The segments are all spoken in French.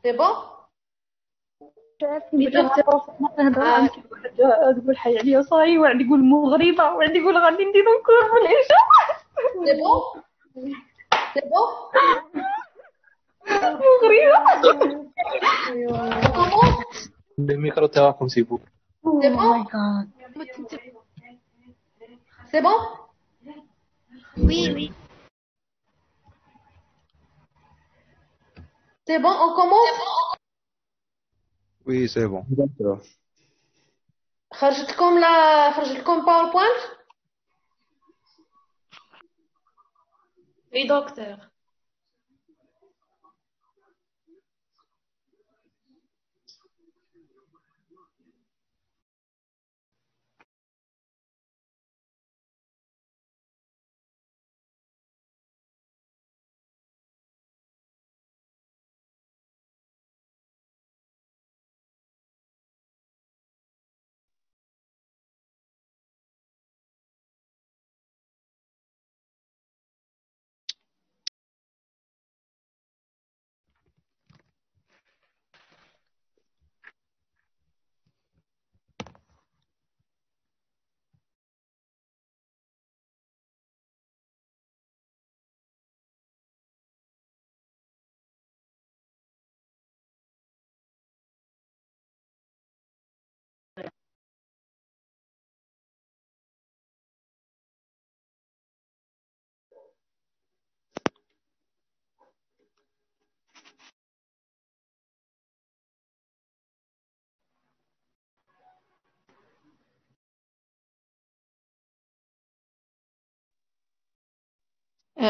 C'est bon? Oui, docteur. نهضر عندك واحد تقول حي عليا صاي وعندي يقول مغربة وعندي يقول غادي نديرو الكور والعشاء. C'est bon? C'est bon? مغربة. Comment? Le micro تاعكم سيبو. C'est bon? C'est bon? Oui. C'est bon, on commence? Oui, c'est bon. D'accord. خرجت لكم PowerPoint? Oui, docteur.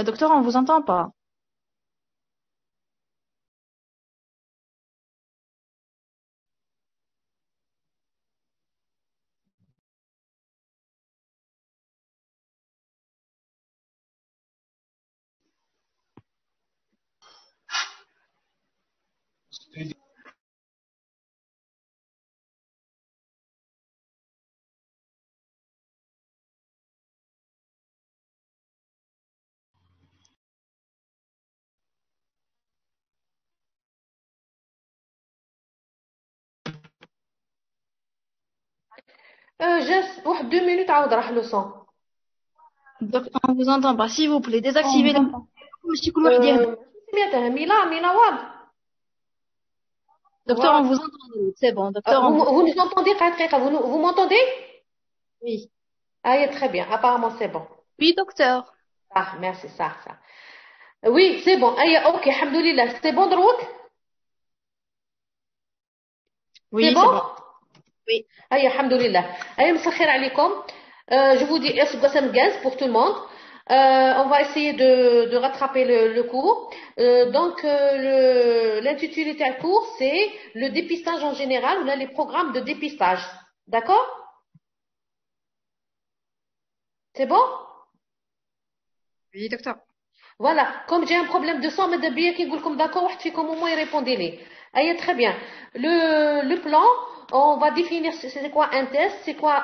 Docteur, on vous entend pas. Juste 2 minutes عاود راح le son. Docteur, on vous entend pas. S'il vous plaît, désactivez les ماشي كل واحد يهدر. سمعتها ميلا واد. Docteur, on vous entend. C'est bon, docteur. Vous nous entendez? Vous m'entendez? Oui. Ah, très bien. Apparemment, c'est bon. Oui, docteur. Ah, merci, ça. Oui, c'est bon. Ok, alhamdoulilah. C'est bon, Drouk? Oui, c'est bon? Oui. Alhamdoulilah. Monsieur khair alaykoum. Je vous dis Esbasam Gaz pour tout le monde. On va essayer de rattraper le cours. Donc, l'intitulé du cours, c'est le dépistage en général ou là, les programmes de dépistage. D'accord? C'est bon? Oui, docteur. Voilà. Comme j'ai un problème de son, madame Bia qui dit comme d'accord, au moins répondez-les. Très bien. Le plan, on va définir c'est quoi un test, c'est quoi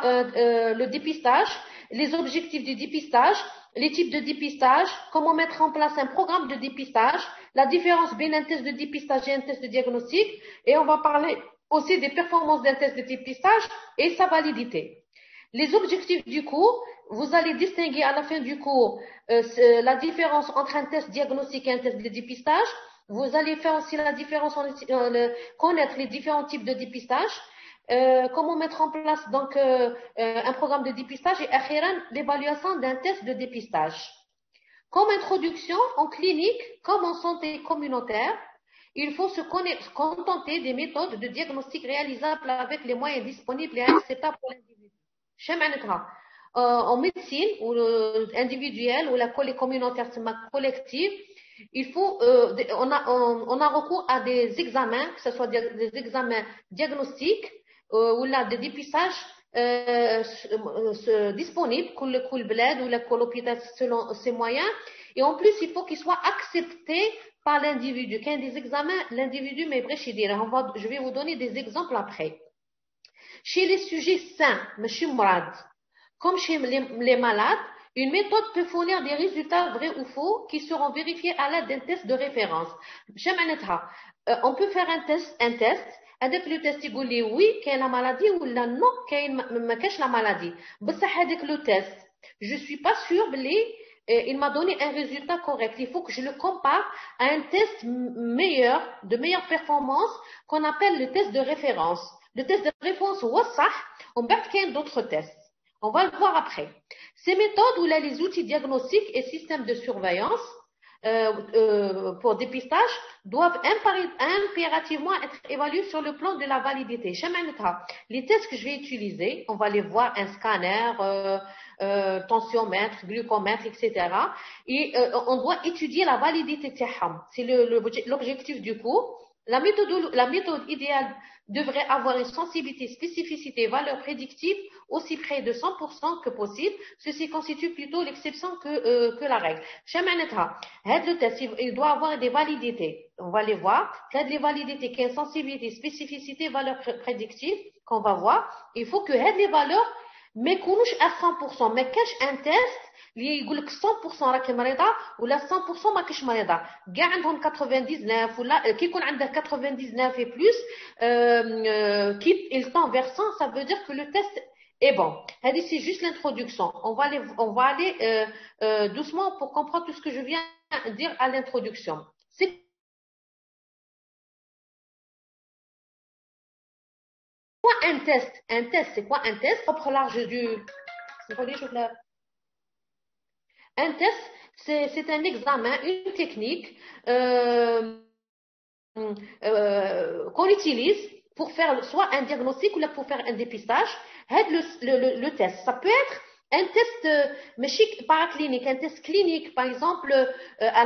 le dépistage, les objectifs du dépistage, les types de dépistage, comment mettre en place un programme de dépistage, la différence entre un test de dépistage et un test de diagnostic, et on va parler aussi des performances d'un test de dépistage et sa validité. Les objectifs du cours, vous allez distinguer à la fin du cours la différence entre un test diagnostique et un test de dépistage. Vous allez faire aussi la différence, connaître les différents types de dépistage, comment mettre en place donc un programme de dépistage et l'évaluation d'un test de dépistage. Comme introduction, en clinique, comme en santé communautaire, il faut se contenter des méthodes de diagnostic réalisables avec les moyens disponibles et acceptables pour l'individu. En médecine ou individuelle ou la communautaire collective, il faut on a recours à des examens, que ce soit des examens diagnostiques ou là des dépistages disponibles pour le bled ou l'hôpital selon ses moyens, et en plus il faut qu'ils soient acceptés par l'individu. Quand des examens, l'individu mais je vais vous donner des exemples après. Chez les sujets sains, comme chez les malades, Une méthode peut fournir des résultats vrais ou faux qui seront vérifiés à l'aide d'un test de référence. On peut faire un test. هذاك لو تيست يقول لي وي كاين لا مالادي ولا نو كاين ما كاينش لا مالادي بصح هذاك لو تيست je suis pas sûre بلي il m'a donné un résultat correct. Il faut que je le compare à un test meilleur, de meilleure performance, qu'on appelle le test de référence. Le test de référence هو الصح ومن بعد كاين d'autres tests. On va le voir après. Ces méthodes ou là les outils diagnostiques et systèmes de surveillance pour dépistage doivent impérativement être évalués sur le plan de la validité. Les tests que je vais utiliser, on va les voir, un scanner, tensiomètre, glucomètre, etc. Et on doit étudier la validité. C'est l'objectif du cours. La méthode idéale devrait avoir une sensibilité, spécificité, valeur prédictive aussi près de 100% que possible. Ceci constitue plutôt l'exception que la règle. Le test, il doit avoir des validités. On va les voir. Les validités qui ont sensibilité, spécificité, valeur prédictive, qu'on va voir. Il faut que les valeurs ما يكونوش à 100%. ما كاش un test اللي يقول لك 100% راكي مريضه ولا 100% ما كاش مريضه كاع عندهم 99 ولا كي يكون عندك 99 et plus qui il tend vers 100 ça veut dire que le test est bon. هذه c'est juste l'introduction. On va aller doucement pour comprendre tout ce que je viens de dire à l'introduction. C'est quoi un test? Un test, c'est quoi un test? Propre large du un test, c'est un examen, une technique qu'on utilise pour faire soit un diagnostic ou pour faire un dépistage. Le test, ça peut être un test paraclinique, un test clinique. Par exemple, à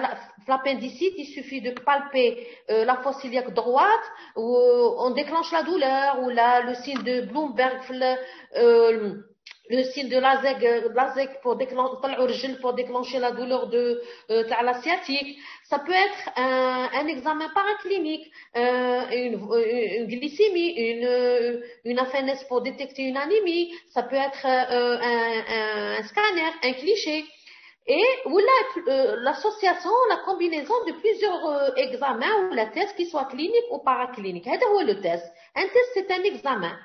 l'appendicite, il suffit de palper la fosse iliaque droite, où on déclenche la douleur, ou le signe de Bloomberg, le signe de l'ASEC pour déclencher la douleur de la sciatique. Ça peut être un examen paraclinique, une glycémie, une AFNS pour détecter une anémie. Ça peut être un scanner, un cliché. Et l'association, la combinaison de plusieurs examens ou la test qui soit clinique ou paraclinique. C'est le test. Un test, c'est un examen.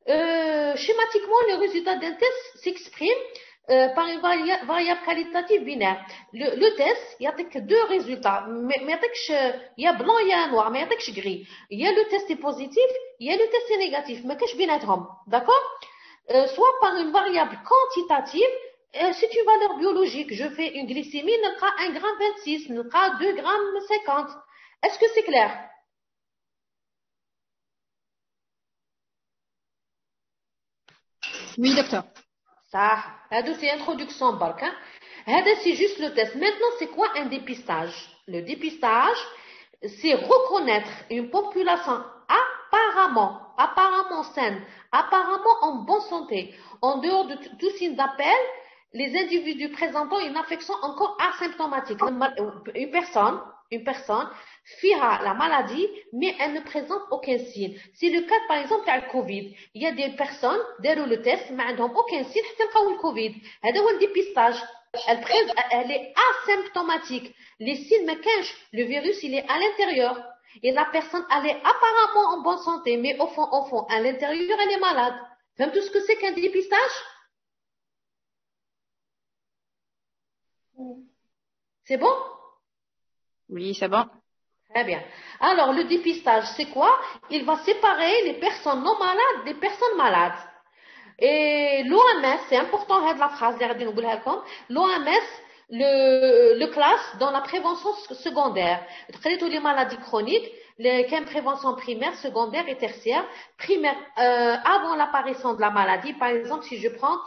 Schématiquement, le résultat d'un test s'exprime par une variable qualitative binaire. Le test, il y a deux résultats. Il y a blanc, il y a noir, mais il y a gris. Il y a le test est positif, il y a le test est négatif. Mais qu'est-ce que d'accord? Soit par une variable quantitative, c'est une valeur biologique. Je fais une glycémie, il y a 1 gramme 26, il y a 2 grammes 50. Est-ce que c'est clair? Oui, docteur. Ça, c'est introduction barque. C'est juste le test. Maintenant, c'est quoi un dépistage? Le dépistage, c'est reconnaître une population apparemment saine, apparemment en bonne santé, en dehors de tout signe d'appel, les individus présentant une affection encore asymptomatique. Une personne fera la maladie, mais elle ne présente aucun signe. C'est le cas, par exemple, à le Covid. Il y a des personnes, derrière le test, mais elles n'ont aucun signe, elles le Covid. C'est le dépistage. Elle est asymptomatique. Les signes me cachent. Le virus, il est à l'intérieur. Et la personne, elle est apparemment en bonne santé, mais au fond, à l'intérieur, elle est malade. Même tout ce que c'est qu'un dépistage? C'est bon? Oui, c'est bon. Très bien. Alors, le dépistage, c'est quoi? Il va séparer les personnes non malades des personnes malades. Et l'OMS, c'est important de la phrase, l'OMS le classe dans la prévention secondaire. Les maladies chroniques, les prévention primaire, secondaire et tertiaire. Primaire, avant l'apparition de la maladie, par exemple, si je prends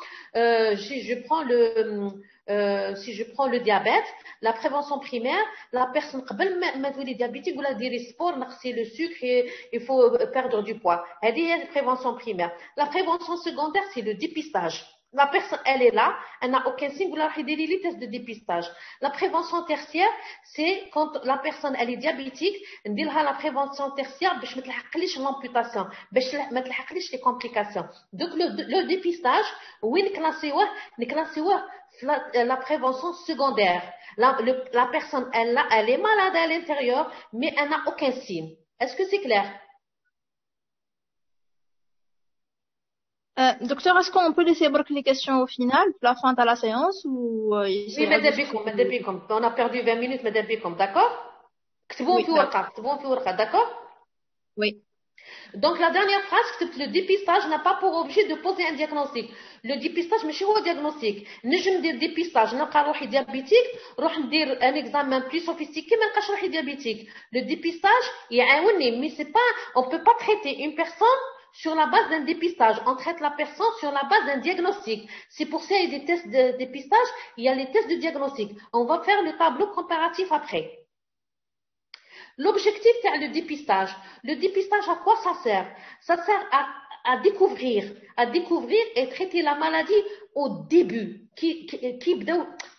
le diabète, la prévention primaire, la personne قبل ما تولي diabétique ولا ديري sport نقصي le sucre et il faut perdre du poids. هذه هي la prévention primaire. La prévention secondaire, c'est le dépistage. la personne, elle est là, elle n'a aucun signe, vous leur donnez les tests de dépistage. La prévention tertiaire, c'est quand la personne, elle est diabétique, on dit la prévention tertiaire, باش ما تلحقليش l'amputation, باش ما تلحقليش les complications. Donc, le dépistage, oui, نكلاسيوه la prévention secondaire. La personne, elle est malade à l'intérieur, mais elle n'a aucun signe. Est-ce que c'est clair? Docteur, est-ce qu'on peut laisser les questions au final, la fin de la séance ou Oui, madame, on a perdu 20 minutes, madame Bikom, d'accord? Oui, d'accord? Oui. Donc, la dernière phrase, c'est que le dépistage n'a pas pour objet de poser un diagnostic. Le dépistage, ماشي هو diagnostic. نجم ندير dépistage, نلقى روحي diabétique, نروح ندير un examen plus sophistiqué, ما نلقاش روحي diabétique. Le dépistage, يعاونني, mais c'est pas, on peut pas traiter une personne sur la base d'un dépistage. On traite la personne sur la base d'un diagnostic. C'est pour ça qu'il y a des tests de dépistage, il y a les tests de diagnostic. On va faire le tableau comparatif après. L'objectif, c'est le dépistage. Le dépistage, à quoi ça sert? Ça sert à découvrir et traiter la maladie au début.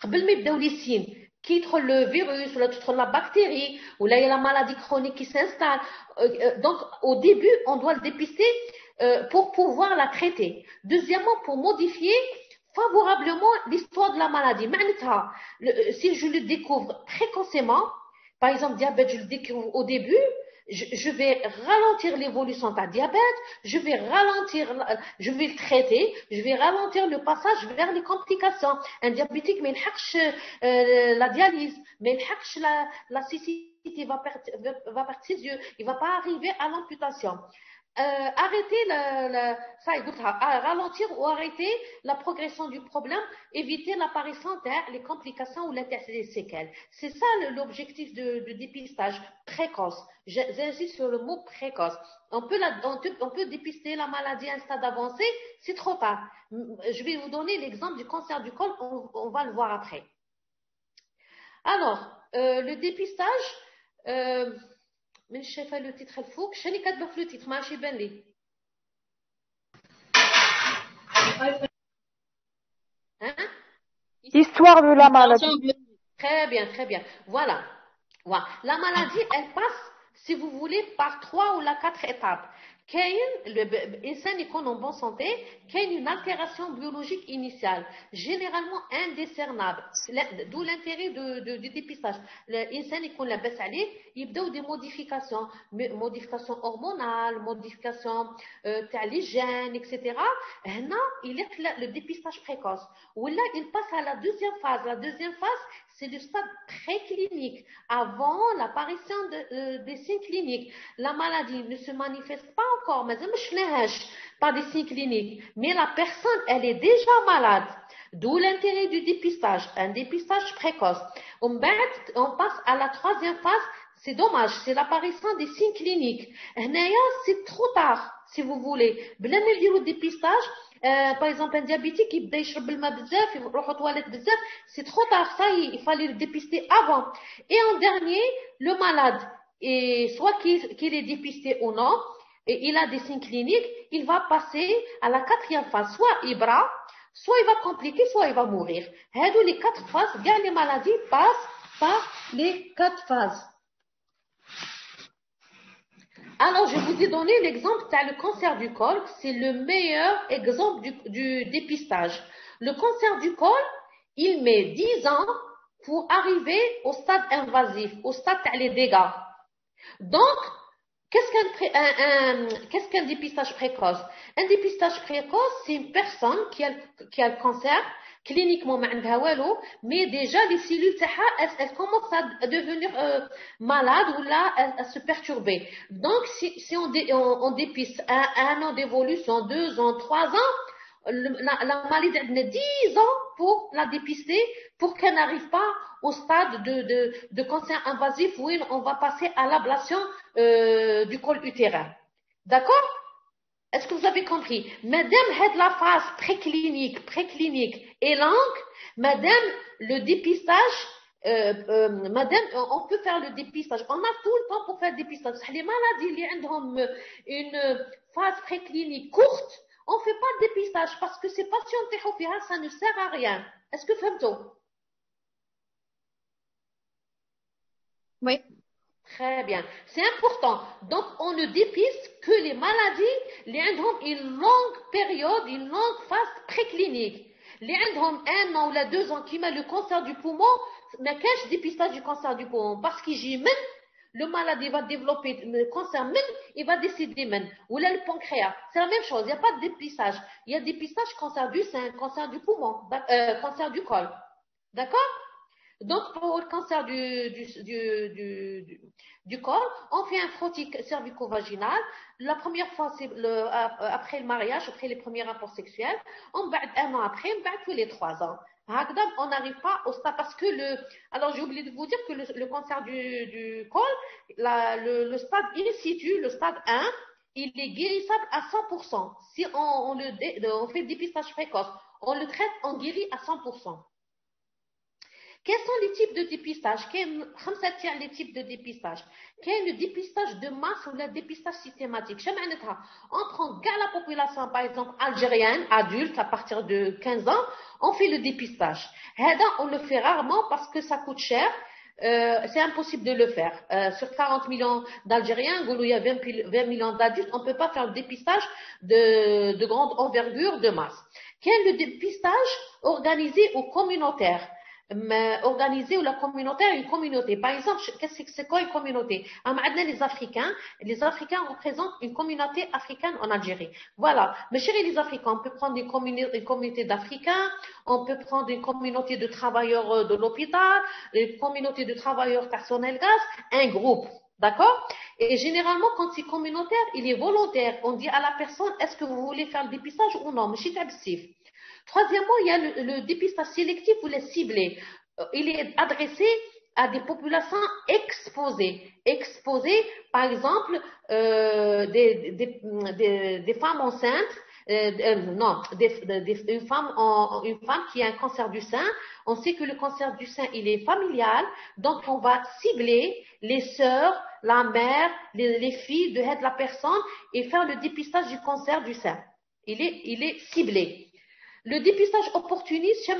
قبل ما يبداو les signes. Qui trouve le virus, ou là, tu trouves la bactérie, ou là, il y a la maladie chronique qui s'installe. Donc, au début, on doit le dépister pour pouvoir la traiter. Deuxièmement, pour modifier favorablement l'histoire de la maladie. Si je le découvre précocement, par exemple, diabète, je le découvre au début, je vais ralentir l'évolution de ta diabète, je vais le traiter, je vais ralentir le passage vers les complications. Un diabétique, mais il la dialyse, mais il la cécité va perdre ses yeux, il va pas arriver à l'amputation. Arrêter ralentir ou arrêter la progression du problème, éviter l'apparition les complications ou les séquelles. C'est ça l'objectif de dépistage précoce. J'insiste sur le mot précoce. On peut dépister la maladie à un stade avancé, c'est trop tard. Je vais vous donner l'exemple du cancer du col, on va le voir après. Alors, le dépistage, mais je sais pas le titre الفوق شنو كاتبه في le titre ماشي يبان لي Histoire de la maladie. Très bien. Voilà. La maladie, elle passe, si vous voulez, par 3 ou 4 étapes. L'insan est en bonne santé, qu'il y a une altération biologique initiale, généralement indiscernable. D'où l'intérêt du dépistage. L'insan est la baisse allée, il y a des modifications hormonales, modifications des gènes, etc. Là, il y a le dépistage précoce. Ou là, il passe à la deuxième phase. La deuxième phase, c'est le stade préclinique, avant l'apparition des signes cliniques. La maladie ne se manifeste pas encore, mais pas des signes cliniques. Mais la personne, elle est déjà malade. D'où l'intérêt du dépistage, un dépistage précoce. On passe à la troisième phase, c'est dommage, c'est l'apparition des signes cliniques. C'est trop tard, si vous voulez. Bla ما نديرو dépistage, par exemple, un diabétique, il يشرب الماء بزاف, يروح aux toilettes بزاف, c'est trop tard, ça, il fallait le dépister avant. Et en dernier, le malade, et soit qu'il est dépisté ou non, et il a des signes cliniques, il va passer à la quatrième phase, soit soit il va compliquer, soit il va mourir. Les 4 phases, bien les maladies passent par les 4 phases. Alors, je vous ai donné l'exemple, le cancer du col, c'est le meilleur exemple du dépistage. Le cancer du col, il met 10 ans pour arriver au stade invasif, au stade des dégâts. Donc, qu'est-ce qu'un dépistage précoce? Un dépistage précoce, c'est une personne qui a le cancer, cliniquement, mais déjà les cellules, elles commencent à devenir malades ou là, à se perturber. Donc, si on dépiste un an d'évolution, 2 ans, 3 ans, la maladie a 10 ans pour la dépister, pour qu'elle n'arrive pas au stade de cancer invasif où on va passer à l'ablation du col utérin. D'accord? Est-ce que vous avez compris? Madame, la phase préclinique et longue, madame, le dépistage, madame, on peut faire le dépistage. On a tout le temps pour faire le dépistage. Les maladies qui ont une phase préclinique courte, On ne fait pas de dépistage parce que ces patients, ça ne sert à rien. Est-ce que fahmtou? Oui. Très bien. C'est important. Donc, on ne dépiste que les maladies qui ont une longue période, une longue phase préclinique. Les ont 1 an ou 2 ans qui met le cancer du poumon, mais qu'est-ce dépistage du cancer du poumon? Parce qu'il y même, le malade va développer le cancer même, il va décéder même. Ou là, le pancréas. C'est la même chose. Il n'y a pas de dépistage. Il y a dépistage cancer du sein, cancer du poumon, cancer du col. D'accord? Donc, pour le cancer du col, on fait un frottis cervico-vaginal. La première fois, c'est après le mariage, après les premiers rapports sexuels. On va 1 an après, on va tous les 3 ans. On n'arrive pas au stade parce que alors j'ai oublié de vous dire que le cancer du col, le stade in situ, le stade 1, il est guérissable à 100%. Si on fait le dépistage précoce, on le traite, on guérit à 100%. Quels sont les types de dépistage? Quels les types de dépistage? Quel est le dépistage de masse ou le dépistage systématique? On prend la population, par exemple, algérienne, adulte, à partir de 15 ans, on fait le dépistage. On le fait rarement parce que ça coûte cher. C'est impossible de le faire. Sur 40 millions d'Algériens, il y a 20 millions d'adultes, on ne peut pas faire le dépistage de grande envergure de masse. Quel est le dépistage organisé ou communautaire? Organisé ou la communautaire, une communauté. Par exemple, c'est quoi une communauté? Les Africains représentent une communauté africaine en Algérie. Voilà. Mais chéris les Africains, on peut prendre une communauté d'Africains, on peut prendre une communauté de travailleurs de l'hôpital, une communauté de travailleurs personnel gaz, un groupe. D'accord? Et généralement, quand c'est communautaire, il est volontaire. On dit à la personne, est-ce que vous voulez faire le dépistage ou non? Mais c'est absif. Troisièmement, il y a le dépistage sélectif ou le ciblé. Il est adressé à des populations exposées. Exposées, par exemple, des femmes enceintes, non, une femme qui a un cancer du sein. On sait que le cancer du sein, il est familial, donc on va cibler les sœurs, la mère, les filles de la personne et faire le dépistage du cancer du sein. Il est ciblé. Le dépistage opportuniste,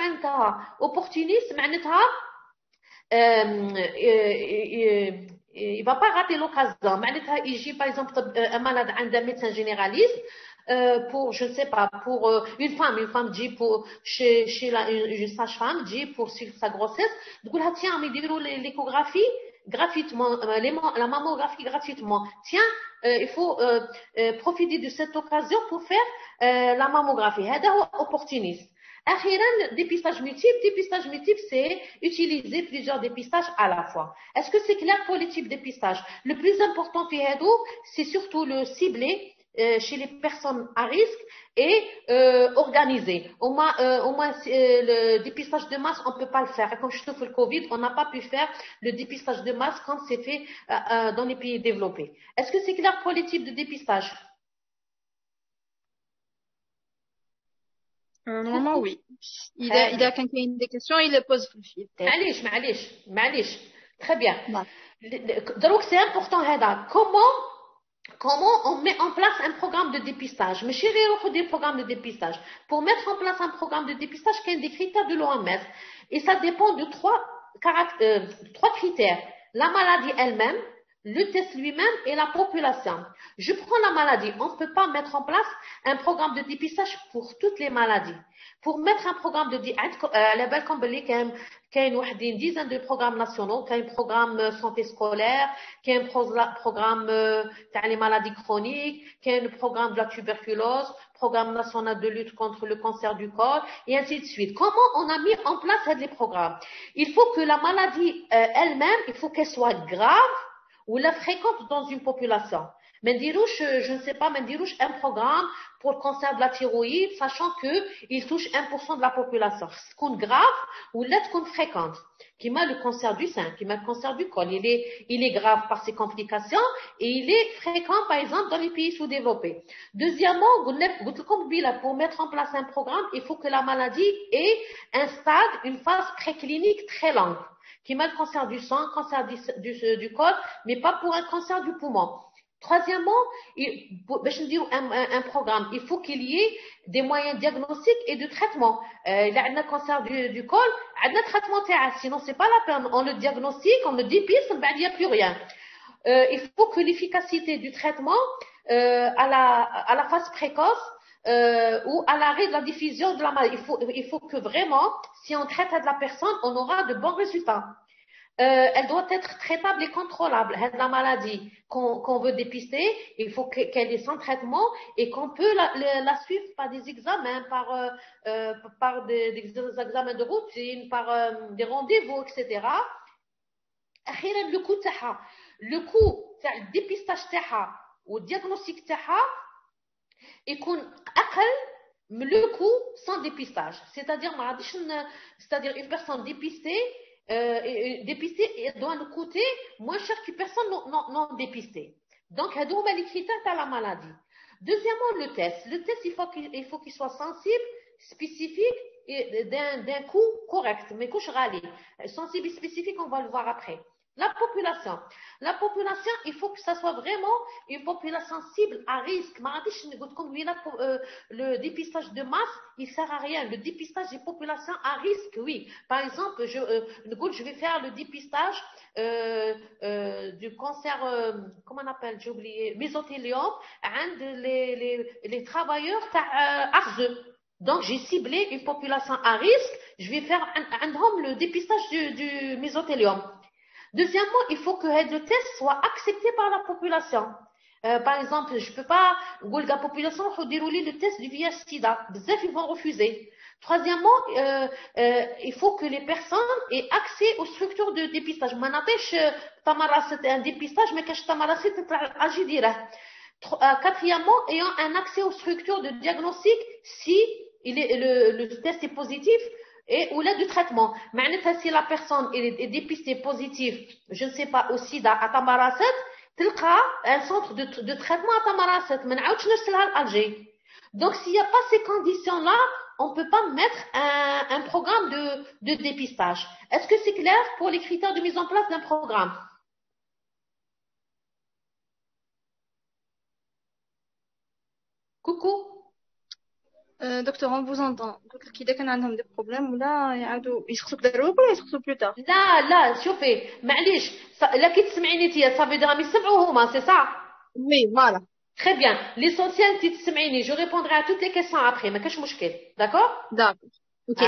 opportuniste, il va pas rater l'occasion. Il par exemple, un malade, un médecin généraliste, pour, je ne sais pas, pour une femme dit pour, chez une sage-femme, dit pour suivre sa grossesse, du coup, tiens, mais dis-nous l'échographie gratuitement, la mammographie gratuitement. Tiens, il faut profiter de cette occasion pour faire la mammographie. C'est opportuniste. Akhiran, dépistage multiple, c'est utiliser plusieurs dépistages à la fois. Est-ce que c'est clair pour les types de dépistage? Le plus important, c'est surtout le ciblé chez les personnes à risque et organisé. Au moins le dépistage de masse, on ne peut pas le faire. Comme je trouve le Covid, on n'a pas pu faire le dépistage de masse quand c'est fait dans les pays développés. Est-ce que c'est clair pour les types de dépistage? Normalement, oui. Il a quelqu'un des questions, il les pose في الفيل. معليش. Très bien. Ouais. Donc, c'est important, comment on met en place un programme de dépistage? Mais chérie, il faut des programmes de dépistage. Pour mettre en place un programme de dépistage, il y a des critères de l'OMS. Et ça dépend de trois critères. La maladie elle-même, le test lui-même et la population. Je prends la maladie. On ne peut pas mettre en place un programme de dépistage pour toutes les maladies. Pour mettre un programme de dépistage, il y a une dizaine de programmes nationaux, il y a un programme santé scolaire, il y a un programme les maladies chroniques, il y a un programme de la tuberculose, programme national de lutte contre le cancer du col, et ainsi de suite. Comment on a mis en place ces programmes? Il faut que la maladie elle-même, il faut qu'elle soit grave ou la fréquente dans une population. Mendirouche, je ne sais pas, Mendirouche, un programme pour le cancer de la thyroïde, sachant qu'il touche 1% de la population. Ce qu'on grave ou l'être qu'on fréquente, qui m'a le cancer du sein, qui m'a le cancer du col. Il est grave par ses complications et il est fréquent, par exemple, dans les pays sous-développés. Deuxièmement, pour mettre en place un programme, il faut que la maladie ait un stade, une phase préclinique très longue, qui m'a le cancer du sang, cancer du col, mais pas pour un cancer du poumon. Troisièmement, un programme, il faut qu'il y ait des moyens diagnostiques et de traitement. Il y a un cancer du col, il y a un traitement terrestre, sinon c'est pas la peine. On le diagnostique, on le dépiste, il n'y a plus rien. Il faut que l'efficacité du traitement à la phase précoce ou à l'arrêt de la diffusion de la maladie, il faut que vraiment, si on traite de la personne, on aura de bons résultats. Elle doit être traitable et contrôlable. La maladie qu'on veut dépister, il faut qu'elle est sans traitement et qu'on peut la suivre par des examens, par des examens de routine, par des rendez-vous, etc. Le coût تاع الديبيستاج تاعها والdiagnostic تاعها يكون أقل من le coût sans dépistage. C'est-à-dire une personne dépistée doit nous coûter moins cher qu'une personne non dépistée. Donc, هادو هما les critères تاع la maladie. Deuxièmement, le test. Le test, il faut qu'il soit sensible, spécifique et d'un coût correct, mais coût غالي. Sensible et spécifique, on va le voir après. La population, il faut que ça soit vraiment une population cible à risque. Comme le dépistage de masse, il sert à rien. Le dépistage des populations à risque, oui. Par exemple, je vais faire le dépistage du cancer, comment on appelle, j'ai oublié, mésothéliome, les travailleurs Arze. Donc, j'ai ciblé une population à risque. Je vais faire le dépistage du mésothéliome. Deuxièmement, il faut que le test soit accepté par la population. Par exemple, je ne peux pas dire la population le test du VIH-Sida. Ils vont refuser. Troisièmement, il faut que les personnes aient accès aux structures de dépistage. C'est un dépistage, mais quatrièmement, ayant un accès aux structures de diagnostic si le test est positif ou là du traitement. Si la personne est dépistée positive, je ne sais pas, au sida à Tamarasset, تلقى un centre de traitement à Tamarasset. ما نعاودش نرسلها لألجي. Donc s'il n'y a pas ces conditions là, on ne peut pas mettre un programme de dépistage. Est-ce que c'est clair pour les critères de mise en place d'un programme? Coucou. Docteur, on vous entend. Donc, qui داك عندهم des problèmes ولا يعاودوا يسقسوك دروك ولا يسقسوا plus tard. لا شوفي معليش لا كي تسمعيني تيا صافي راهم يسمعوا هما سي ça. Oui, voilà. Très bien. L'essentiel كي تسمعيني je répondrai à toutes les questions après ما كاش مشكل. D'accord? D'accord. OK.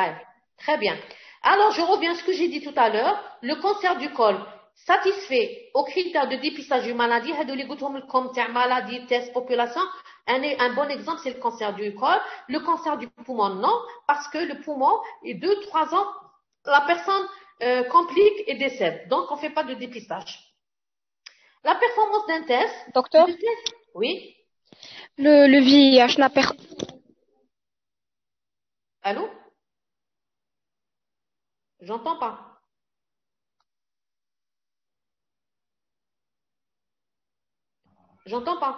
Très bien. Alors je reviens à ce que j'ai dit tout à l'heure, le cancer du col satisfait aux critères de dépistage d'une maladie, هادو اللي قلتهم لكم تاع maladie test population. Un bon exemple, c'est le cancer du col. Le cancer du poumon, non, parce que le poumon, 2-3 ans, la personne complique et décède. Donc, on ne fait pas de dépistage. La performance d'un test. Docteur? Oui. Le VIH n'a pas. Allô? J'entends pas. J'entends pas.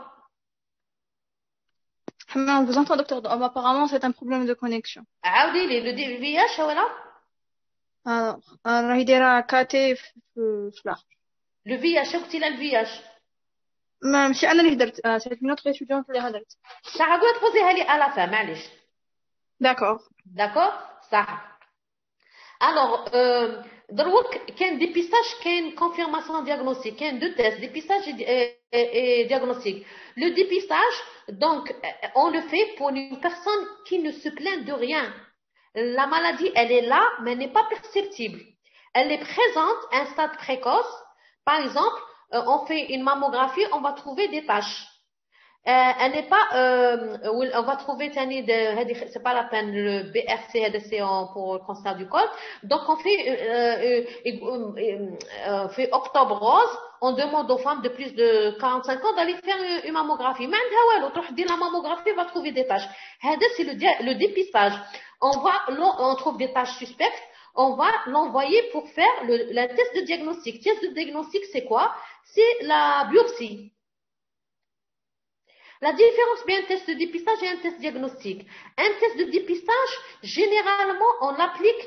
On vous entend, docteur. Apparemment, c'est un problème de connexion. عاودي لي le VIH ولا؟ Alors, راهي دايره كاتي في فلاح. Le VIH قلتي لها le VIH. ماشي انا اللي هدرت. سي une autre étudiante اللي هدرت. صح قولت تبوزيها لي à la fin معليش. D'accord صح. Alors دروك كاين dépistage كاين confirmation diagnostique كاين deux tests dépistage et diagnostic. Le dépistage, donc, on le fait pour une personne qui ne se plaint de rien. La maladie, elle est là, mais elle n'est pas perceptible. Elle est présente à un stade précoce. Par exemple, on fait une mammographie, on va trouver des taches. Elle n'est pas, on va trouver, c'est pas la peine, le BRC, c'est pour le cancer du col. Donc, on fait octobre rose. On demande aux femmes de plus de 45 ans d'aller faire une mammographie. Mais la mammographie va trouver des taches. C'est le dépistage. On trouve des taches suspectes. On va l'envoyer pour faire le test de diagnostic. Le test de diagnostic, c'est quoi? C'est la biopsie. La différence entre un test de dépistage et un test diagnostique. Un test de dépistage, généralement, on l'applique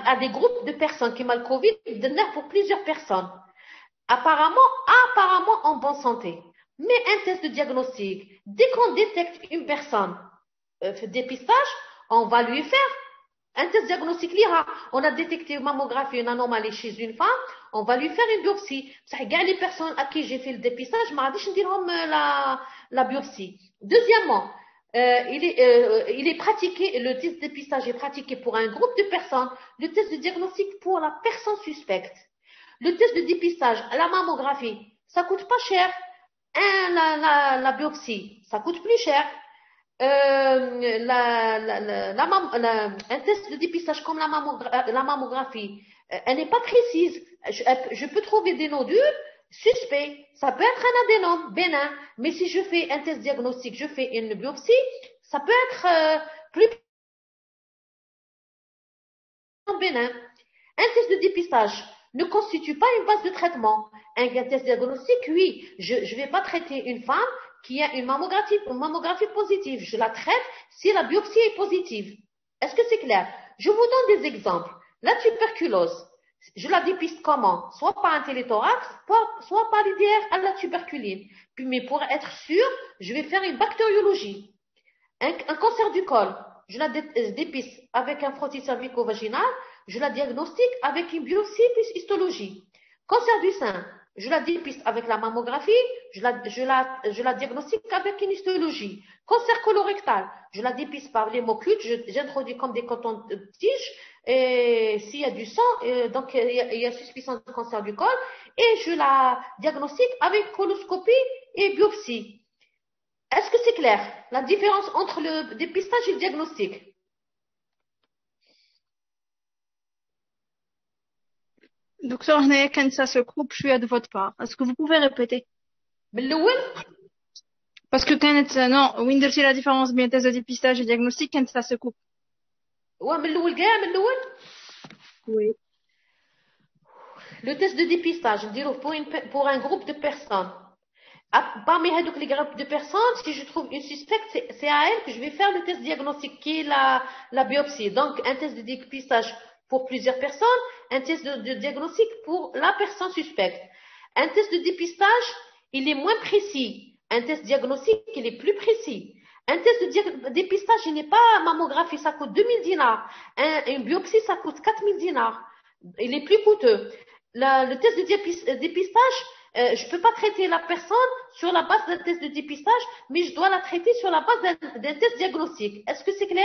à des groupes de personnes qui ont le Covid, pour plusieurs personnes. apparemment en bonne santé. Mais un test de diagnostic, dès qu'on détecte une personne dépistage, on va lui faire un test diagnostic l'IRA. On a détecté une mammographie, une anomalie chez une femme, on va lui faire une biopsie. Ça regarde les personnes à qui j'ai fait le dépistage, je m'ai dit la biopsie. Deuxièmement, il est pratiqué, le test de dépistage est pratiqué pour un groupe de personnes, le test de diagnostic pour la personne suspecte. Le test de dépistage, la mammographie, ça coûte pas cher. La biopsie, ça coûte plus cher. Un test de dépistage comme la mammographie, elle n'est pas précise. Je peux trouver des nodules suspects. Ça peut être un adénome bénin. Mais si je fais un test diagnostique, je fais une biopsie, ça peut être plus bénin. Un test de dépistage ne constitue pas une base de traitement. Un test diagnostique, oui. Je ne vais pas traiter une femme qui a une mammographie positive. Je la traite si la biopsie est positive. Est-ce que c'est clair? Je vous donne des exemples. La tuberculose, je la dépiste comment? Soit par un téléthorax, soit par l'IDR à la tuberculine. Mais pour être sûr, je vais faire une bactériologie. Un cancer du col, je la dépiste avec un frottis cervico-vaginal, je la diagnostique avec une biopsie plus histologie. Cancer du sein, je la dépiste avec la mammographie, je la diagnostique avec une histologie. Cancer colorectal, je la dépiste par l'hémoclute, j'introduis comme des cotons-tiges, et s'il y a du sang, donc il y a suspicion de cancer du col, et je la diagnostique avec coloscopie et biopsie. Est-ce que c'est clair? La différence entre le dépistage et le diagnostic? Docteur, quand ça se coupe, je suis de votre part. Est-ce que vous pouvez répéter? Parce que quand non, où est la différence entre test de dépistage et diagnostic quand ça se coupe? Oui. Le test de dépistage, pour un groupe de personnes. Parmi les groupes de personnes, si je trouve une suspecte, c'est à elle que je vais faire le test diagnostique qui est la biopsie. Donc, un test de dépistage pour plusieurs personnes, un test de diagnostic pour la personne suspecte. Un test de dépistage, il est moins précis. Un test diagnostique, il est plus précis. Un test de dépistage, il n'est pas mammographie, ça coûte 2000 dinars. Une biopsie, ça coûte 4000 dinars. Il est plus coûteux. Le test de dépistage, je ne peux pas traiter la personne sur la base d'un test de dépistage, mais je dois la traiter sur la base d'un test diagnostique. Est-ce que c'est clair?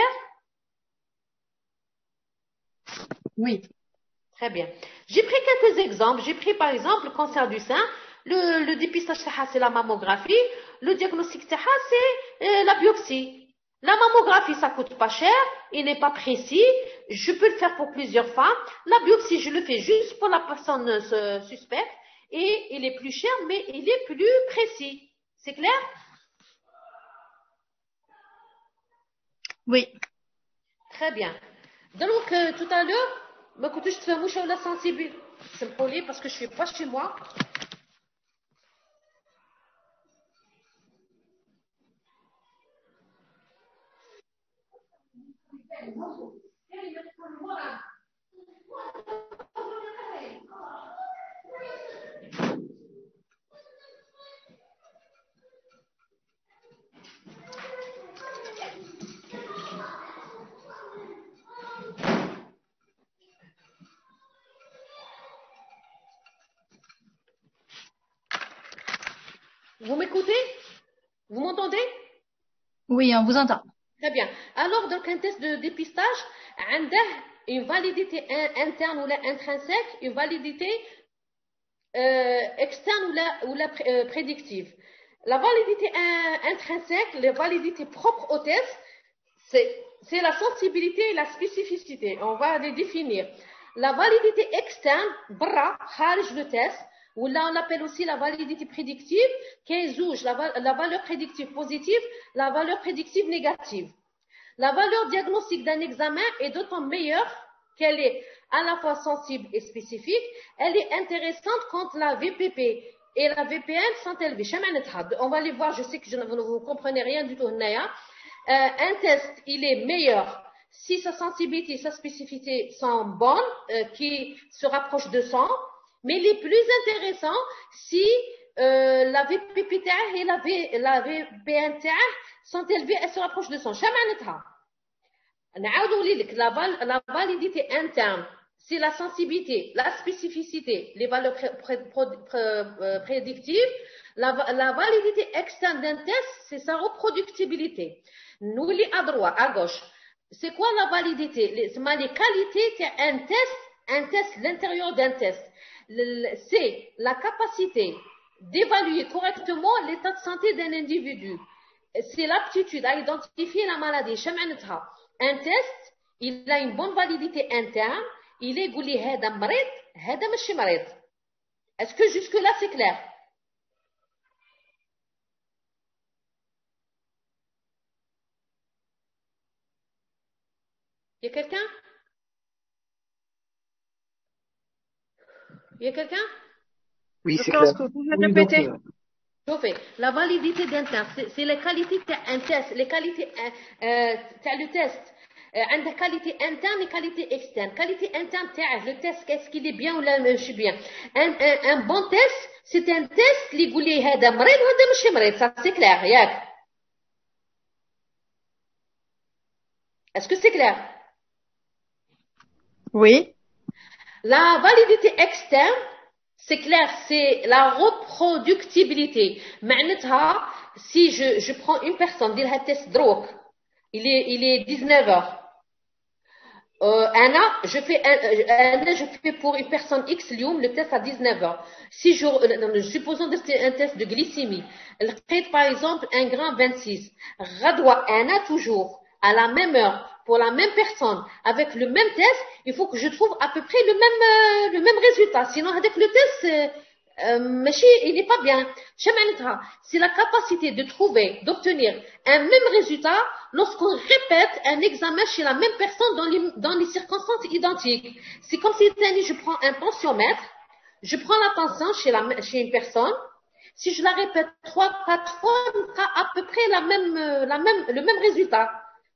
Oui. Très bien. J'ai pris quelques exemples. J'ai pris par exemple le cancer du sein. Le dépistage, c'est la mammographie. Le diagnostic, c'est la biopsie. La mammographie, ça coûte pas cher. Il n'est pas précis. Je peux le faire pour plusieurs femmes. La biopsie, je le fais juste pour la personne suspecte. Et il est plus cher, mais il est plus précis. C'est clair? Oui. Très bien. Donc, tout à l'heure, ما كنتش تفهموا شو ولا sensible. سامحوا لي parce que je suis pas chez moi. Vous m'écoutez? Vous m'entendez? Oui, on vous entend. Très bien. Alors, donc, un test de dépistage, une validité interne ou intrinsèque, une validité externe ou prédictive. La validité intrinsèque, les validités propres au test, c'est la sensibilité et la spécificité. On va les définir. La validité externe, kharij le test, ou là on l'appelle aussi la validité prédictive, qui est la valeur prédictive positive, la valeur prédictive négative. La valeur diagnostique d'un examen est d'autant meilleure qu'elle est à la fois sensible et spécifique. Elle est intéressante quand la VPP et la VPN sont élevées. On va les voir, je sais que vous ne comprenez rien du tout. Un test, il est meilleur si sa sensibilité et sa spécificité sont bonnes, qui se rapprochent de 100. Mais les plus intéressants, si la VPP et la VPN sont élevées, elles se rapprochent de 100. شمعنتها نعاودوا لك la validité interne, c'est la sensibilité, la spécificité, les valeurs prédictives. La validité externe d'un test, c'est sa reproductibilité. Nous, les à droite, à gauche, c'est quoi la validité? Les qualités d'un test, l'intérieur d'un test. C'est la capacité d'évaluer correctement l'état de santé d'un individu. C'est l'aptitude à identifier la maladie. Un test, il a une bonne validité interne. Il est gouli هذا مريض هذا ماشي مريض. Est-ce que jusque là c'est clair? Il y a quelqu'un? Il y a quelqu'un? Oui, c'est Docteur, clair. est-ce que vous pouvez Oui, répéter? donc, La validité d'un test, c'est les qualités d'un test, les qualités le test. عندها qualité interne et qualité externe. Qualité interne, le test, qu'est-ce qu'il est bien ou là, je suis bien. Un bon test, c'est un test اللي يقول لي هذا مريض وهذا ماشي مريض. Ça c'est clair, ياك. Est-ce que c'est clair? Oui. La validité externe, c'est clair, c'est la reproductibilité. معناتها, si je prends une personne, dire un test drogue, il est 19h. Je fais pour une personne X le test à 19h. Si supposons que c'est un test de glycémie, par exemple un gramme 26, radwa toujours à la même heure pour la même personne avec le même test, il faut que je trouve à peu près le même résultat. Sinon avec le test il n'est pas bien. C'est la capacité de trouver, d'obtenir un même résultat lorsqu'on répète un examen chez la même personne dans les circonstances identiques. C'est comme si je prends un tensiomètre, je prends la tension chez une personne, si je la répète 3-4 fois, on aura à peu près le même résultat.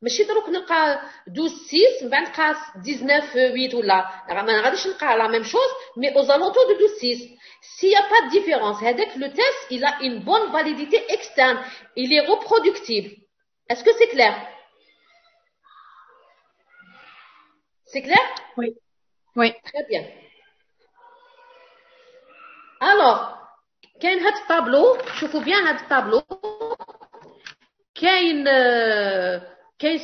ماشي دروك نلقى 12-6 من بعد نلقى 19-8 ولا ما غاديش نلقى la même chose mais aux alentours de 12-6. S'il n'y a pas de différence, le test il a une bonne validité externe, il est reproductible. Est-ce que c'est clair? C'est clair? Oui. Oui. Très bien. Alors, كاين هاد الطابلو, شوفوا bien هاد الطابلو. كاين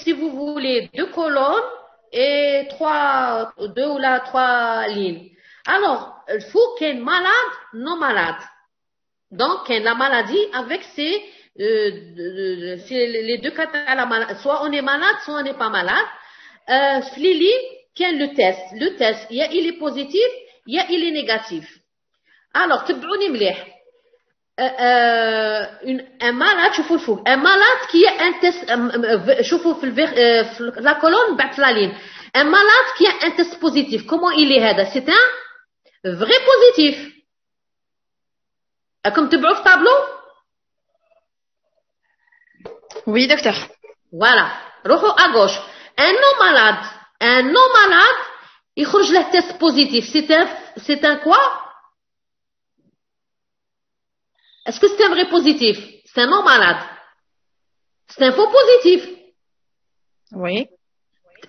si vous voulez 2 colonnes et 2 ou 3 lignes. Alors, il faut qu'il y ait malade, non malade. Donc, il y a la maladie avec les deux cas à la maladie. Soit on est malade, soit on n'est pas malade. Les lignes, quel est le test? Le test, il est positif, il est négatif. Alors, تبعوني مليح. Un malade, un malade qui a un test, la colonne بعد la ligne. Un malade qui a un test positif, comment il est هذا? C'est un vrai positif. Comme tu vois le tableau? Oui, docteur. Voilà. روحوا à gauche. Un non malade, يخرج له test positif. C'est un quoi? Est-ce que c'est un vrai positif? C'est un non malade. C'est un faux positif. Oui.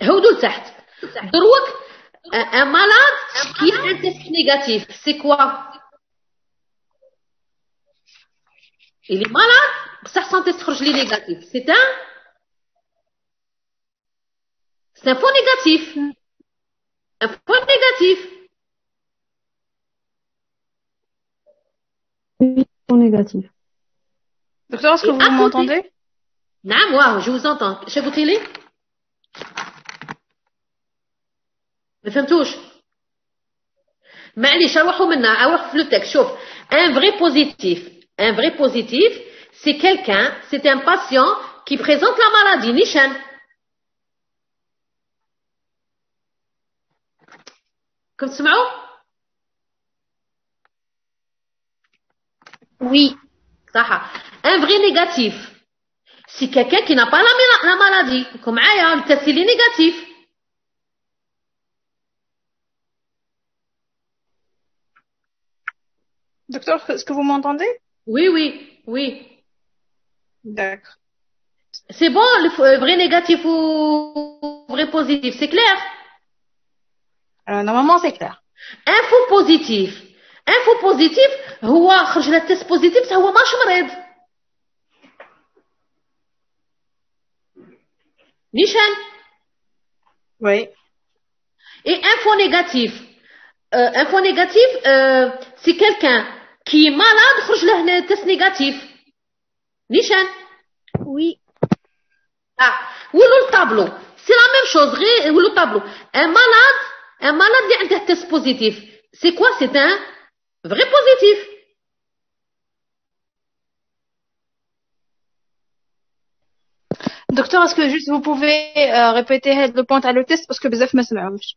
هودو لتحت. دروك un malade qui a un test négatif, c'est quoi? Il est malade, ça son test تخرج لي négatif. C'est un faux négatif. Un faux négatif. Négatif. Docteur, est-ce que vous m'entendez? Non, moi, je vous entends. Je vous télé? ما فهمتوش؟ معليش اروحوا منها اروح في التكست. شوف, un vrai positif, c'est quelqu'un, c'est un patient qui présente la maladie نيشان. كنت تسمعوا؟ Oui. صح. Un vrai négatif, c'est quelqu'un qui n'a pas la maladie. Comme معايا, le test il est négatif. Docteur, est-ce que vous m'entendez? Oui, oui, oui. D'accord. C'est bon, le vrai négatif ou vrai positif, c'est clair? Normalement, c'est clair. info positif. info positif هو خرج له تيست بوزيتيف هو ماش مريض. نيشان. Oui. Et info négatif. Info négatif, c'est quelqu'un qui est malade خرج له test négatif. نيشان. Oui. Ah, ولو الطابلو. C'est la même chose, غير ولو الطابلو. Un malade اللي عنده test positif. C'est quoi? C'est un vrai positif. Docteur, est-ce que juste vous pouvez répéter le point à le test parce que بزاف ما سمعوش.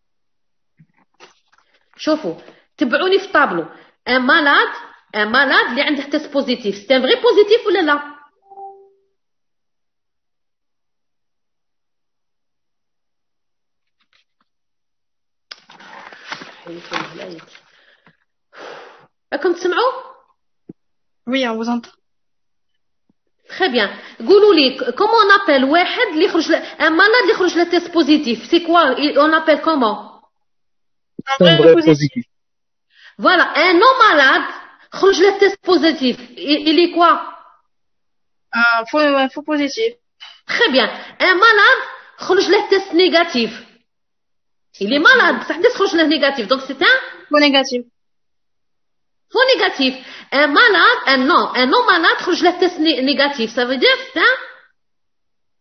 شوفوا تبعوني في الطابلو. Un malade اللي عنده test positif. C'est un vrai positif ولا لا؟ راكم تسمعوا؟ Oui, on vous entend. Très bien. قولوا لي comment on appelle واحد اللي يخرج un malade اللي يخرج له test positif. C'est quoi? On appelle comment? Un vrai positif. Voilà, un non malade خرج له test positif. Il est quoi? Faux positif. Très bien. Un malade خرج له test négatif. Il est malade, صح تخرج له négatif. Donc c'est un Faux négatif. faux négatif. Un non malade خرج له test négatif. Ça veut dire c'est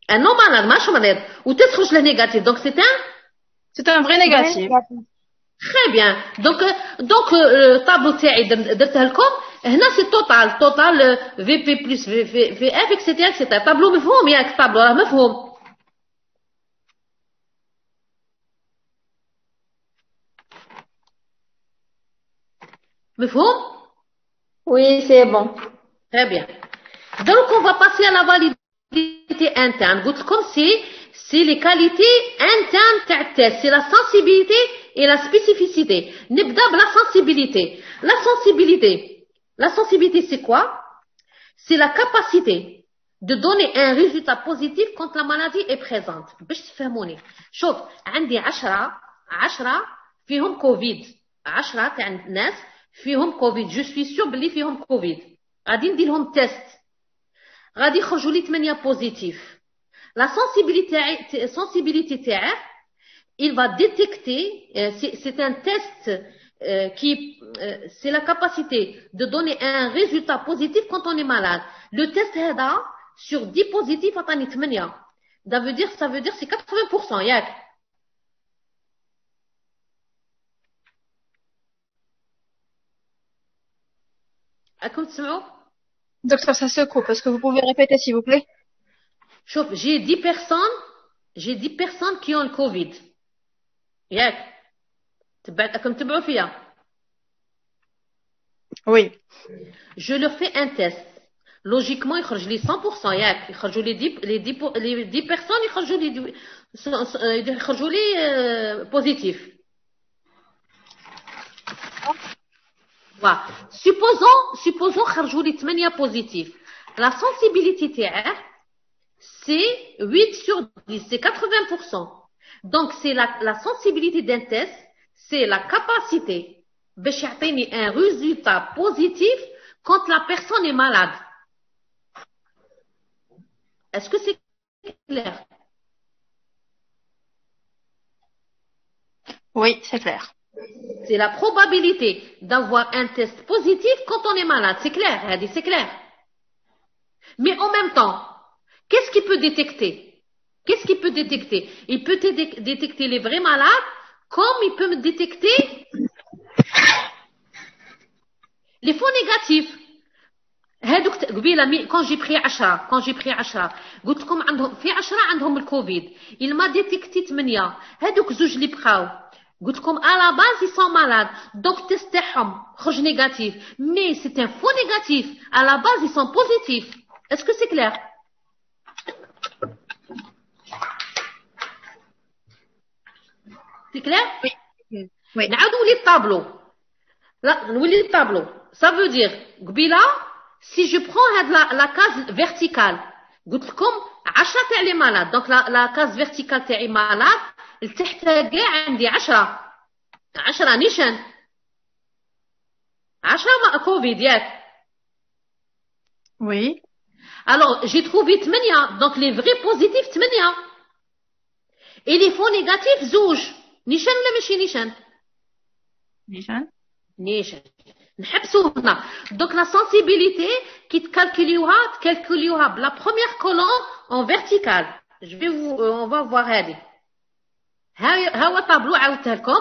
un non malade ماشي مريض وتست خرج له négatif. Donc C'est un vrai négatif. Très bien. Donc tableau تاعي درته لكم هنا c'est total VP plus VF etc. tableau مفهوم ياك tableau راه مفهوم. مفهوم؟ Oui, c'est bon. Très bien. Donc on va passer à la validité interne. قلت لكم c'est les qualités internes تاع التest, c'est la sensibilité et la spécificité. نبدا بلا sensibilité. La sensibilité c'est quoi? C'est la capacité de donner un résultat positif quand la maladie est présente. باش تفهموني. شوف عندي 10 فيهم كوفيد. 10 تاع الناس فيهم كوفيد. جو سوي سيور بلي فيهم كوفيد. غادي ندير لهم تيست. غادي يخرجوا لي 8 بوزيتيف. La sensibilité تاعه il va détecter, c'est un test c'est la capacité de donner un résultat positif quand on est malade. Le test هذا sur 10 positifs عطاني 8. Ça veut dire c'est 80% ياك. راكم تسمعوا؟ Docteur, ça se coupe. Est-ce que vous pouvez répéter s'il vous plaît? شوف j'ai 10 personnes qui ont le Covid. ياك راكم تبعوا فيا. Oui. Je leur fais un test. Logiquement يخرج لي 100% ياك يخرجوا لي 10 personnes يخرجوا لي positif. Voilà. Supposons خرجوا لي 8 positif. La sensibilité تاعه c'est 8 sur 10, c'est 80%. Donc c'est la sensibilité d'un test, c'est la capacité باش يعطيني un résultat positif quand la personne est malade. Est-ce que c'est clair? Oui, c'est clair. C'est la probabilité d'avoir un test positif quand on est malade. C'est clair, Hadi, c'est clair. Mais en même temps, qu'est-ce qu'il peut détecter? Il peut détecter les vrais malades comme il peut me détecter les faux négatifs. هادوك قبيله quand j'ai pris 10 قلت لكم عندهم في 10 عندهم الكوفيد. Il m'a détecté 8. هادوك زوج اللي بقاو قلت لكم à la base ils sont malades. Donc test تاعهم خرج négatif. Mais c'est un faux négatif. À la base ils sont positifs. Est-ce que c'est clair? C'est clair? Oui. Oui. نعاودوا لي الطابلو. Là, le tableau. Ça veut dire, قبيلة, si je prends la case verticale, قلت لكم 10 تاع لي malades. Donc la case verticale تاعي malade, لتحت كاع عندي 10 نيشان. 10 مع كوفيد ياك. Oui. Alors, j'ai trouvé 8. Donc les vrais positifs 8. Et les faux négatifs زوج. نيشان ولا ماشي نيشان؟ نيشان. نحبسوا هنا. Donc la sensibilité qui تكالكوليوها la première colonne en verticale. On va voir هذه. ها هو tableau عاودته لكم.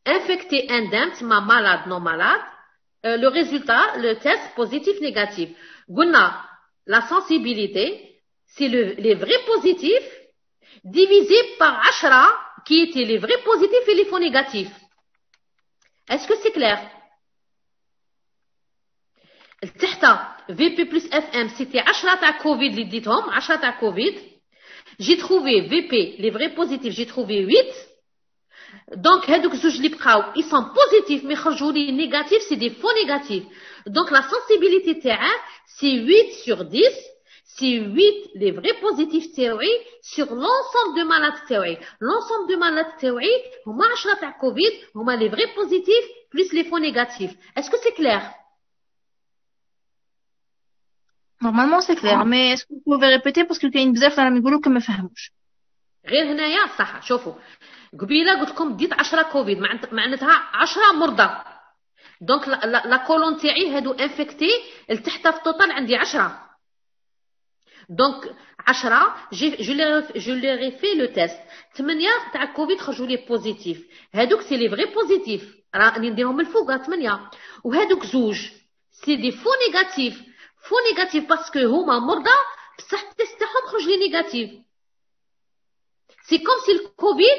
Infecté indemne ما malade non malade. Le résultat, le test positif négatif. قلنا la sensibilité c'est les vrais positifs divisé par 10 qui étaient les vrais positifs et les faux négatifs. Est-ce que c'est clair? التحت VP plus FM c'était 10 تاع كوفيد اللي ديتهم 10 تاع كوفيد. J'ai trouvé VP les vrais positifs j'ai trouvé 8. Donc هادوك زوج اللي بقاو ils sont positifs mais خرجوا لي négatifs c'est des faux négatifs. Donc la sensibilité تاعها c'est 8 sur 10. C'est 8 les vrais positifs تاعي sur l'ensemble de malades تاعي. L'ensemble de malades تاعي هما 10 تاع كوفيد هما les vrais positifs plus les faux négatifs. Est-ce que c'est clair? Normalement c'est clair, mais est-ce que vous pouvez répéter parce que كاين بزاف راهم يقولوا كما فهموش. غير هنايا صح. شوفوا قبيله قلت لكم ديت 10 كوفيد معناتها 10 مرضى. دونك لا كولون تاعي هادو انفكتي لتحت في توتال عندي 10. دونك 10 je leur ai fait le test. 8 تاع كوفيد خرجوا لي بوزيتيف. هادوك سي لي فري بوزيتيف راني نديرهم الفوق 8. وهادوك زوج سي دي فو نيجاتيف باسكو هما مرضى بصح التيست تاعهم خرج لي نيجاتيف. C'est comme si le Covid,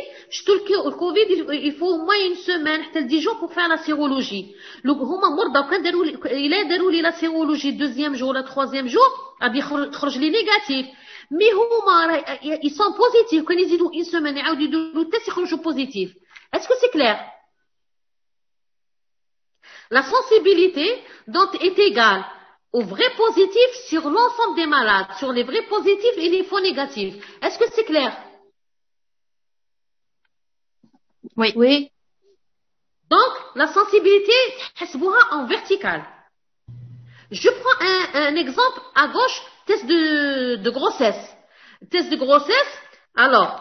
le Covid, il faut au moins une semaine, 10 jours pour faire la sérologie. هما مرضى وكان داروا لي la sérologie deuxième jour, le troisième jour, غادي يخرج لي négatif. Mais هما ils sont positifs كان يزيدوا une semaine يعاودوا يديروا التست يخرجوا positif. Est-ce que c'est clair? La sensibilité donc est égale aux vrais positifs sur l'ensemble des malades, sur les vrais positifs et les faux négatifs. Est-ce que c'est clair? Oui. Donc, la sensibilité, تحسبوها en verticale. Je prends un exemple à gauche, test de grossesse. Test de grossesse, alors,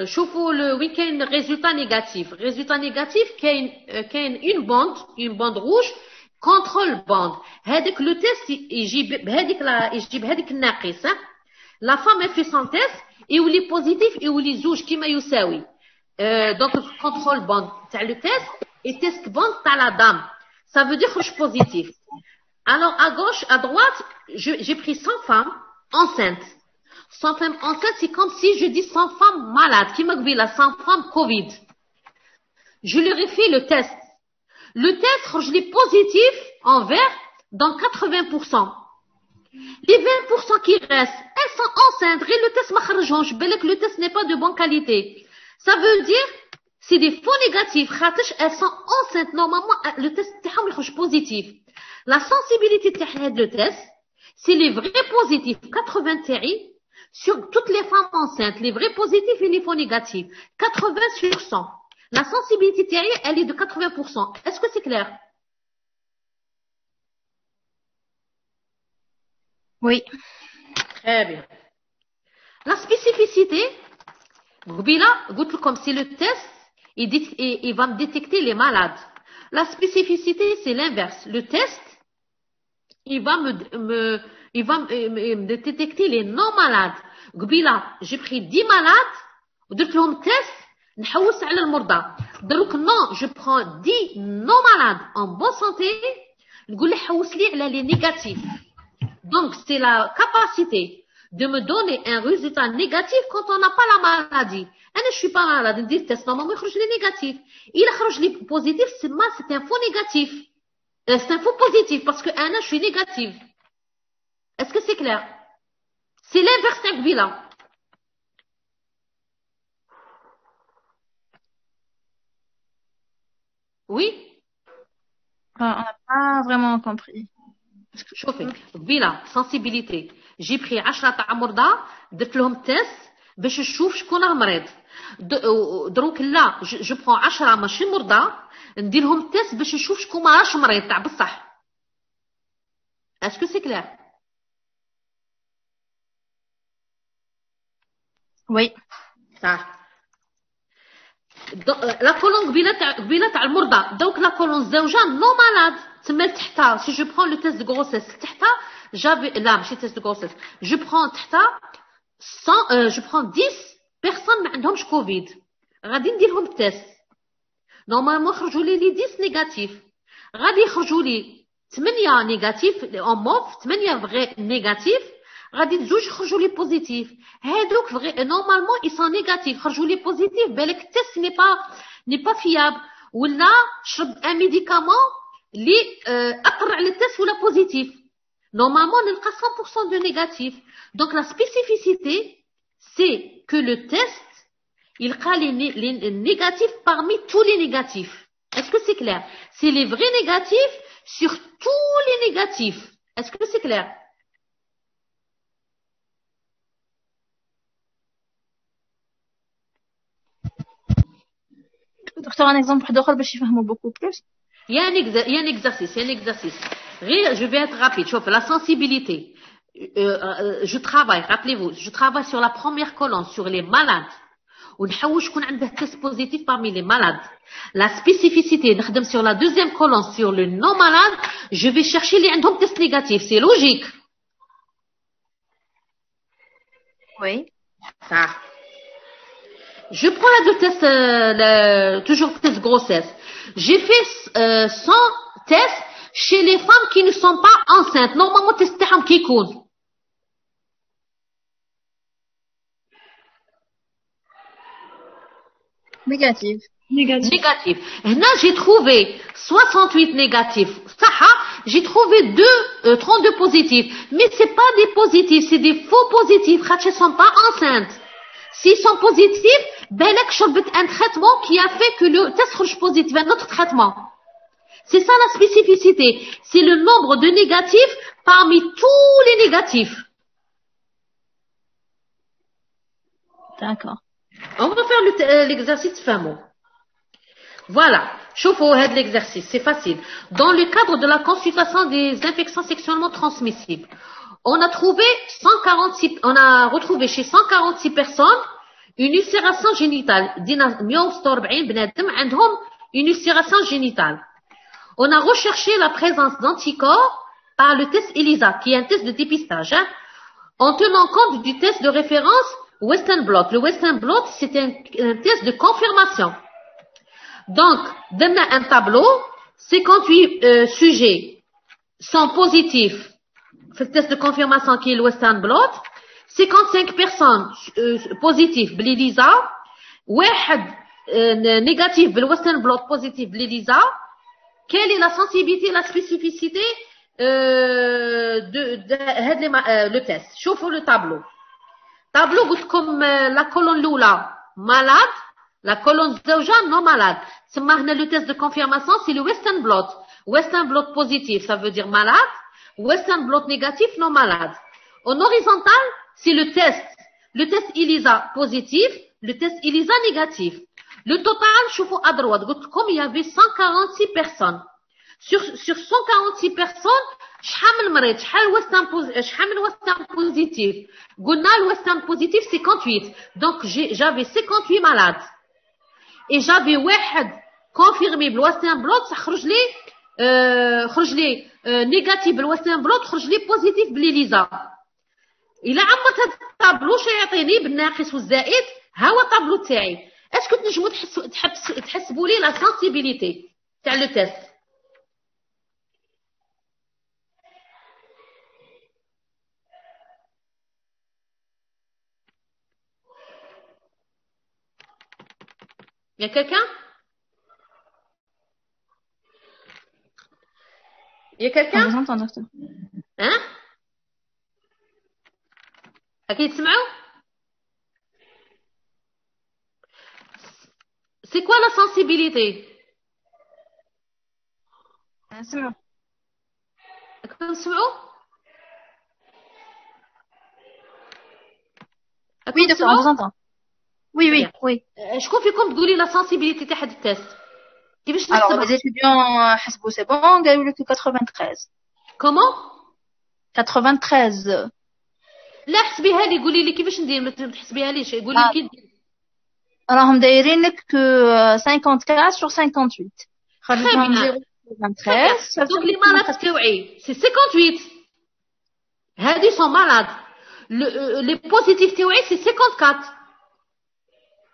شوفوا le week-end résultat négatif. Résultat négatif, كاين une bande rouge, contrôle bande. هذاك le test يجيب هذيك الناقص. La femme elle fait son test, يولي positif يولي زوج كيما يساوي. Donc contrôle bande تاع le test et test bande تاع la dame. Ça veut dire خرج positif. Alors à gauche, à droite, j'ai pris 100 femmes enceintes. 100 femmes enceintes, c'est comme si je dis 100 femmes malades. Qui m'a dit la 100 femmes Covid. Je leur ai fait le test. Le test, je l'ai positif en vert dans 80%. Les 20% qui restent, elles sont enceintes. Et le test, le test n'est pas de bonne qualité. Ça veut dire, c'est des faux négatifs. Elles sont enceintes. Normalement, le test est positif. La sensibilité de le test, c'est les vrais positifs. 80 sur toutes les femmes enceintes. Les vrais positifs et les faux négatifs. 80 sur 100. La sensibilité elle est de 80%. Est-ce que c'est clair? Oui. Très bien. La spécificité, comme c'est le test, il va me détecter les malades. La spécificité, c'est l'inverse. Le test, il va me détecter les non-malades. J'ai pris 10 malades, درت لهم test, نحوس على المرضى. Donc non, je prends 10 non-malades en bonne santé, نقول له حوس لي على les négatifs. Donc c'est la capacité de me donner un résultat négatif quand on n'a pas la maladie. أنا je suis pas malade, ندير test normalement يخرج لي négatif. Il خرج لي positif, c'est un faux négatif. C'est un faux positif parce que أنا je suis négative. Est-ce que c'est clair? C'est l'inverse d'un bilan. Oui? on n'a pas vraiment compris. شوفي قبيله sensibilité جي بخي 10 تاع مرضى درت لهم تيست باش نشوف شكون راه مريض دروك لا جو برون 10 ماشي مرضى ندير لهم تيست باش نشوف شكون ما راهش مريض تاع بصح اسكو سي كلير وي صح لا كولون قبيله تاع المرضى دوك لا كولون الزوجه نو مالاد تما تحتها سي جو برون لو تيست دو غروسيس تحتها جافي لا ماشي تيست دو غروسيس جو برون تحتها 100 جو برون 10 بيرسون ما عندهمش كوفيد غادي ندير لهم التيست نورمالمون يخرجوا لي 10 نيجاتيف غادي يخرجوا لي 8 نيجاتيف اون موف 8 فغي نيجاتيف غادي زوج يخرجوا لي بوزيتيف هادوك فغي نورمالمون اي سون نيجاتيف خرجوا لي بوزيتيف بالك التيست ني با فياب ولا شرب ان ميديكامون اللي اقر على التيست ولا بوزيتيف نورمالمون نلقى 100% de négatif donc la spécificité c'est que le test il y a les négatifs parmi tous les négatifs est-ce que c'est clair c'est les vrais négatifs sur tous les négatifs est-ce que c'est clair Docteur, un exemple d'autre, je vais beaucoup plus. Il y a un exercice. Je vais être rapide. La sensibilité. Je travaille, rappelez-vous, je travaille sur la première colonne, sur les malades. ونحاول شكون عنده test positif parmi les malades. La spécificité, نخدم sur la deuxième colonne, sur le non malade, je vais chercher les عندهم test négatif. C'est logique. Oui. Ça. Je prends la deux tests, toujours test grossesse. J'ai fait 100 tests chez les femmes qui ne sont pas enceintes. Normalement, test تاعهم كي يكون. Négatif. Négatif. Là, j'ai trouvé 68 négatifs. Ça, j'ai trouvé 32 positifs. Mais c'est pas des positifs, c'est des faux positifs. Ils ne sont pas enceintes. S'ils sont positifs, بالك شربت un traitement qui a fait que le test خرج positif, un autre traitement. C'est ça la spécificité. C'est le nombre de négatifs parmi tous les négatifs. D'accord. On va faire l'exercice fameux. Voilà. Chauffe-au head l'exercice. C'est facile. Dans le cadre de la consultation des infections sexuellement transmissibles, on a retrouvé chez 146 personnes une ulcération génitale. Une ulcération génitale. On a recherché la présence d'anticorps par le test ELISA, qui est un test de dépistage, en tenant compte du test de référence Western blot. Le Western blot, c'est un test de confirmation. Donc, donne un tableau, 58 sujets sont positifs. Le test de confirmation qui est le Western blot. 55 personnes positives بليليزا واحد négatif le Western blot positif بليليزا. Quelle est la sensibilité, la spécificité de le test? شوفوا le tableau. Tableau comme la colonne l'oula malade, la colonne زوجة non malade. سمعنا le test de confirmation, c'est le Western blot. Western blot positif, ça veut dire malade. Western blot négatif, non malade. En horizontal, c'est le test ELISA positif, le test ELISA négatif. Le total, شوفوا à droite, comme il y avait 146 personnes. Sur 146 personnes, شحال من مريض شحال وستان positif. قلنا le western positif 58. Donc j'avais 58 malades. Et j'avais واحد confirmé بالwestern blot خرج لي négatif بالwestern blot خرج لي positif بالإليزا. إلا عمرت هذا الطابلو شي يعطيني بالناقص والزائد ها هو الطابلو تاعي. اسكو تنجموا تحسبوا لي لا سنسيبيليتي تاع لو تيست؟ Il y a quelqu'un? Il y a quelqu'un? On vous entend, docteur. Hein? أكيد تسمعوا؟ C'est quoi la sensibilité? نسمعوا. كنسمعوا؟ Oui, docteur, on vous entend. Oui, oui, oui. شكون فيكم تقولي لا سنسيبيليتي تاع هاد التيست كيفاش Alors, نحسبها؟ les étudiants حسبوا c'est bon, قالوا لك 93. كومون 93. لا حسبيها لي قولي لي كيفاش ندير ما تحسبيها ليش قولي لي كي دير. راهم دايرين لك que 54 sur 58. خرجوهم 0 93. دونك لي مالاد تاوعي سي 58 هادي سون مالاد لي بوزيتيف تاوعي سي 54.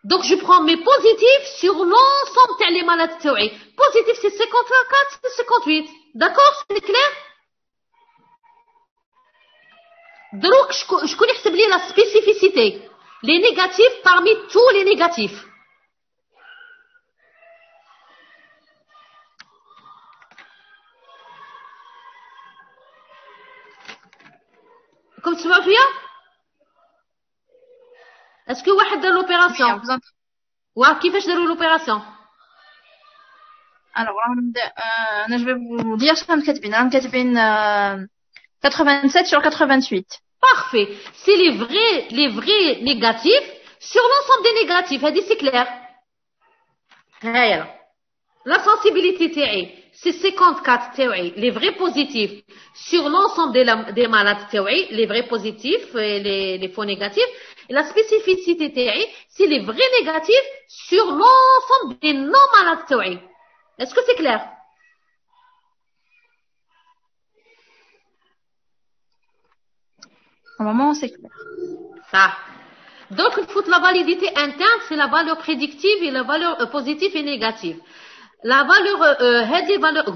Donc je prends mes positifs sur l'ensemble تاع les malades تاوعي. Positif c'est 54 c'est 58. D'accord, c'est clair? دروك شكون يحسب لي la spécificité les négatifs parmi tous les négatifs. كم تسمعوا فيا؟ اسكو واحد دار لوبيراسيون؟ وكيفاش داروا لوبيراسيون؟ Alors, je vais vous dire ce qu'on a كاتبين. راهم كاتبين 87 sur 88. Parfait. C'est les vrais négatifs sur l'ensemble des négatifs. هذه c'est clair. هايلا. La sensibilité تاعي c'est 54 تاعي les vrais positifs sur l'ensemble des malades تاعي les vrais positifs et les faux négatifs. Et la spécificité تاعي c'est les vrais négatifs sur l'ensemble des non malades تاعي. Est-ce que c'est clair? Normalement, c'est clair. Ça. Donc, il faut la validité interne, c'est la valeur prédictive et la valeur positive et négative. La valeur, les valeurs,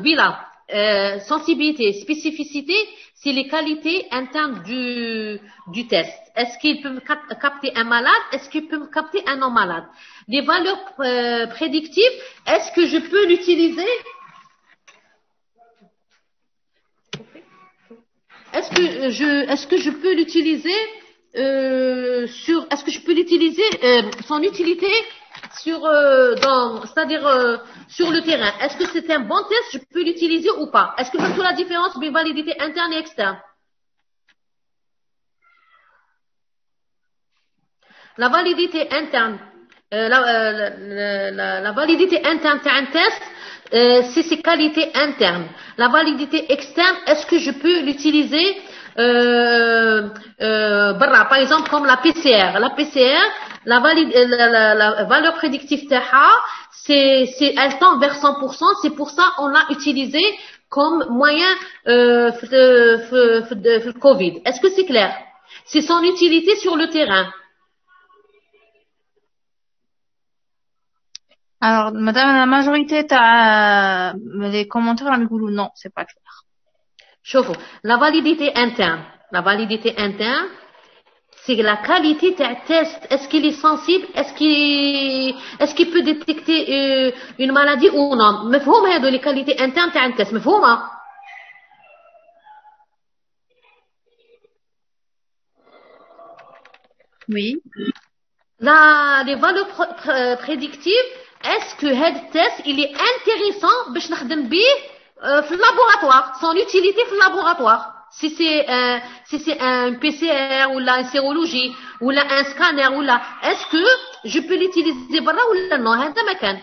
sensibilité, spécificité, c'est les qualités internes du test. Est-ce qu'il peut me capter un malade? Est-ce qu'il peut me capter un non malade? Les valeurs prédictives, est-ce que je peux l'utiliser? Est-ce que je peux l'utiliser son utilité c'est-à-dire sur le terrain? Est-ce que c'est un bon test? Je peux l'utiliser ou pas? Est-ce que c'est la différence entre validité interne et externe? La validité interne, la validité interne c'est un test. C'est ses qualités internes. La validité externe, est-ce que je peux l'utiliser par exemple comme la PCR. La PCR, la valeur prédictive TAHA, elle tend vers 100%. C'est pour ça on l'a utilisé comme moyen de Covid. Est-ce que c'est clair? C'est son utilité sur le terrain. Alors, madame, la majorité les commentaires me disent non, c'est pas clair. شوفوا, la validité interne, c'est la qualité du test. Est-ce qu'il est sensible? Est-ce qu'il peut détecter une maladie ou non? مفهوم هذو les qualités internes تاع التست مفهومة؟ Oui. Les valeurs prédictives, est-ce que هذا test il est intéressant باش نخدم به في laboratoire, son utilité في laboratoire, si c'est un PCR ou une sérologie ou un scanner ou est-ce que je peux l'utiliser برا ولا non? هذا ما كان.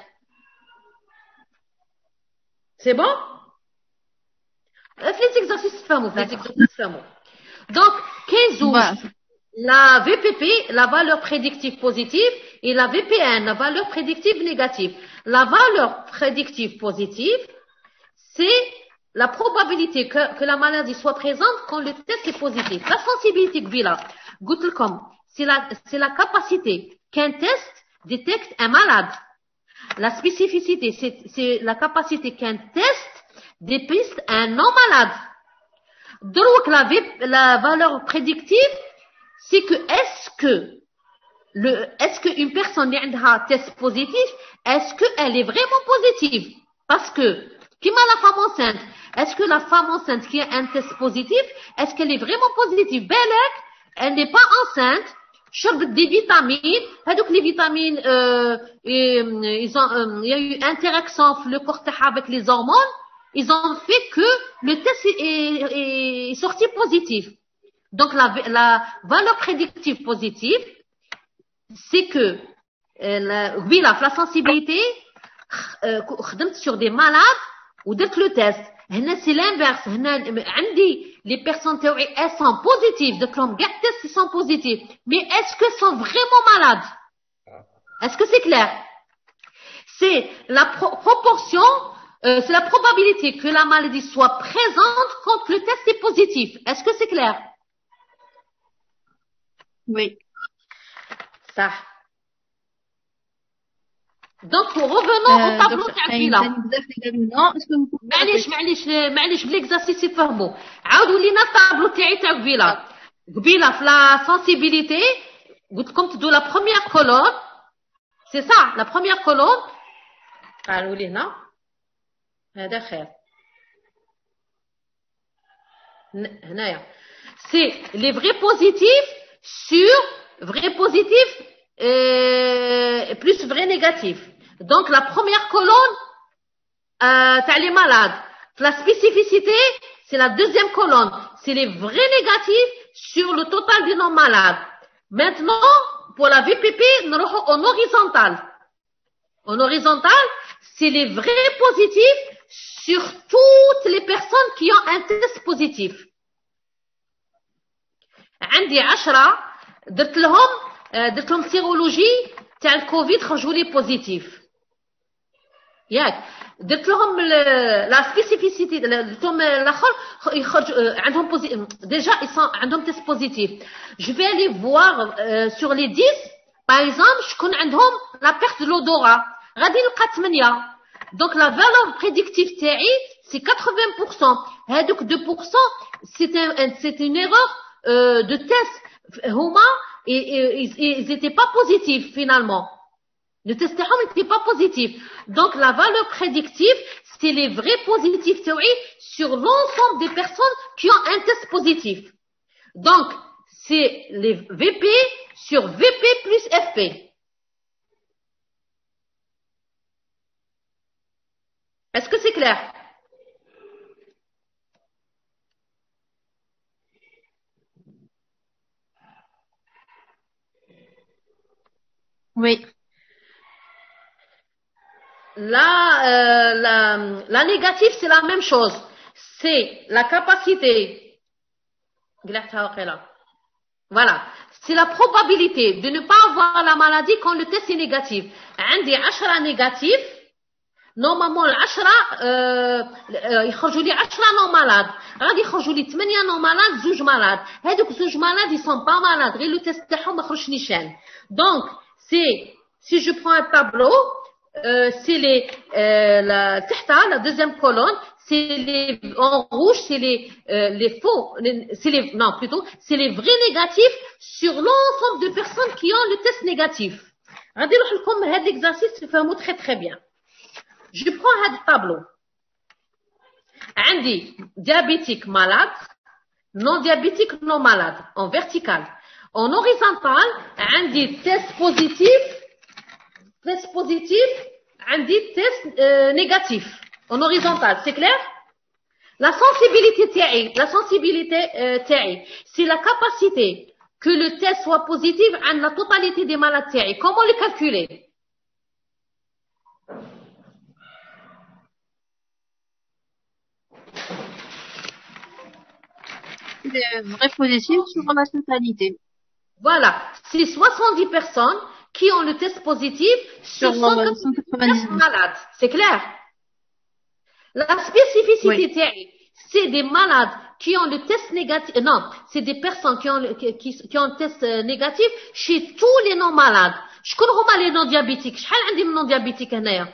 C'est bon? في les exercices تفهموا. Donc 15 la VPP, la valeur prédictive positive, et la VPN, la valeur prédictive négative. La valeur prédictive positive, c'est la probabilité que la maladie soit présente quand le test est positif. La sensibilité Gbila, c'est la capacité qu'un test détecte un malade. La spécificité, c'est la capacité qu'un test dépiste un non malade. Donc la valeur prédictive, c'est que est-ce que une personne qui a un test positif, est-ce qu'elle est vraiment positive? Parce que, qui m'a la femme enceinte? Est-ce que la femme enceinte qui a un test positif, est-ce qu'elle est vraiment positive? Belek, elle n'est pas enceinte, شربت des vitamines, هذوك les vitamines, il y a eu interaction le corps avec les hormones, ils ont fait que le test est sorti positif. Donc, la valeur prédictive positive, c'est que, oui, la sensibilité, sur des malades, ou d'être le test. C'est l'inverse. Les personnes théoriques, elles sont positives. Donc, les tests, ils sont positifs. Mais est-ce qu'elles sont vraiment malades? Est-ce que c'est clair? C'est la proportion, c'est la probabilité que la maladie soit présente quand le test est positif. Est-ce que c'est clair? Oui. Ça. Donc, revenons au tableau تاع معليش بالاكزرسيس يفهموا. عاودوا لينا الطابلو تاع قبيله في لا sensibilité. قلت لكم تدو la première colonne. C'est ça, la première colonne. قالوا لي هنا. هذا خير. هنايا. C'est les vrais positifs sur vrais positifs plus vrais négatifs. Donc, la première colonne, t'as les malades. La spécificité, c'est la deuxième colonne. C'est les vrais négatifs sur le total des non-malades. Maintenant, pour la VPP, nous allons en horizontal. En horizontal, c'est les vrais positifs sur toutes les personnes qui ont un test positif. عندي 10 درت لهم سيرولوجي تاع الكوفيد خرجوا لي بوزيتيف ياك درت لهم لا سبيسيفيسيتي درتهم الاخر يخرج عندهم ديجا عندهم تيست بوزيتيف جو في لي فوار سور لي 10 باغ اكزومبل شكون عندهم لا بيرت دو لودورا غادي نلقى 8 دونك لا فالور بريديكتيف تاعي سي 80%. هذوك 2% سي une erreur de test. هما ils étaient pas positifs finalement. Le test n'était pas positif. Donc la valeur prédictive, c'est les vrais positifs théoriques sur l'ensemble des personnes qui ont un test positif. Donc c'est les VP sur VP plus FP. Est-ce que c'est clair? Oui. La négative, c'est la même chose. C'est la capacité. Voilà. C'est la probabilité de ne pas avoir la maladie quand le test est négatif. عندي 10 négatifs. Normalement, 10 يخرجوا لي 10 non malades. غادي يخرجوا لي 8 non malades, 2 malades. هذوك 2 malades, ils sont pas malades. غير le test تاعهم ما خرجش نيشان. Donc, si je prends un tableau, c'est la deuxième colonne, en rouge, c'est les faux, c'est les vrais négatifs sur l'ensemble de personnes qui ont le test négatif. غادي نروح لكم هذا l'exercice تفهموا très très bien. Je prends هذا الطابلو. عندي diabétique malade, non diabétique non malade, en vertical. En horizontal, عندي test positif, عندي test négatif. En horizontal, c'est clair? La sensibilité تاعي, c'est la capacité que le test soit positif à la totalité des malades تاعي. Comment le calculer? Les vrais positifs sur la totalité. Voilà, c'est 70 personnes qui ont le test positif sur 199 malades. C'est clair? La spécificité c'est des malades qui ont le test négatif. Non, c'est des personnes qui ont le test négatif chez tous les non-malades. شكون هما les non-diabétiques? شحال عندي من non-diabétiques هنايا؟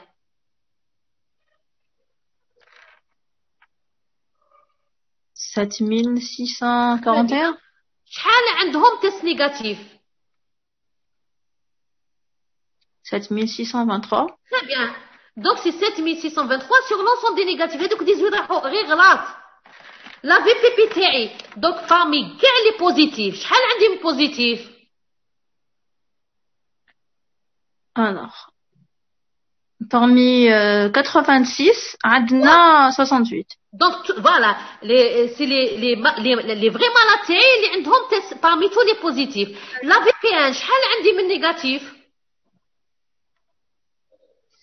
« 7641 » شحال عندهم تست نيجاتيف؟ 7623. Très bien. Donc c'est 7623 sur l'ensemble des négatifs. هذوك 18 راحوا غير غلط. La VPP تاعي donc parmi كاع les positifs شحال عندي من positif؟ Alors parmi 86 عندنا 68. Donc voilà, c'est les vrais malades اللي عندهم test parmi tous les positifs. La VPN شحال عندي من négatif?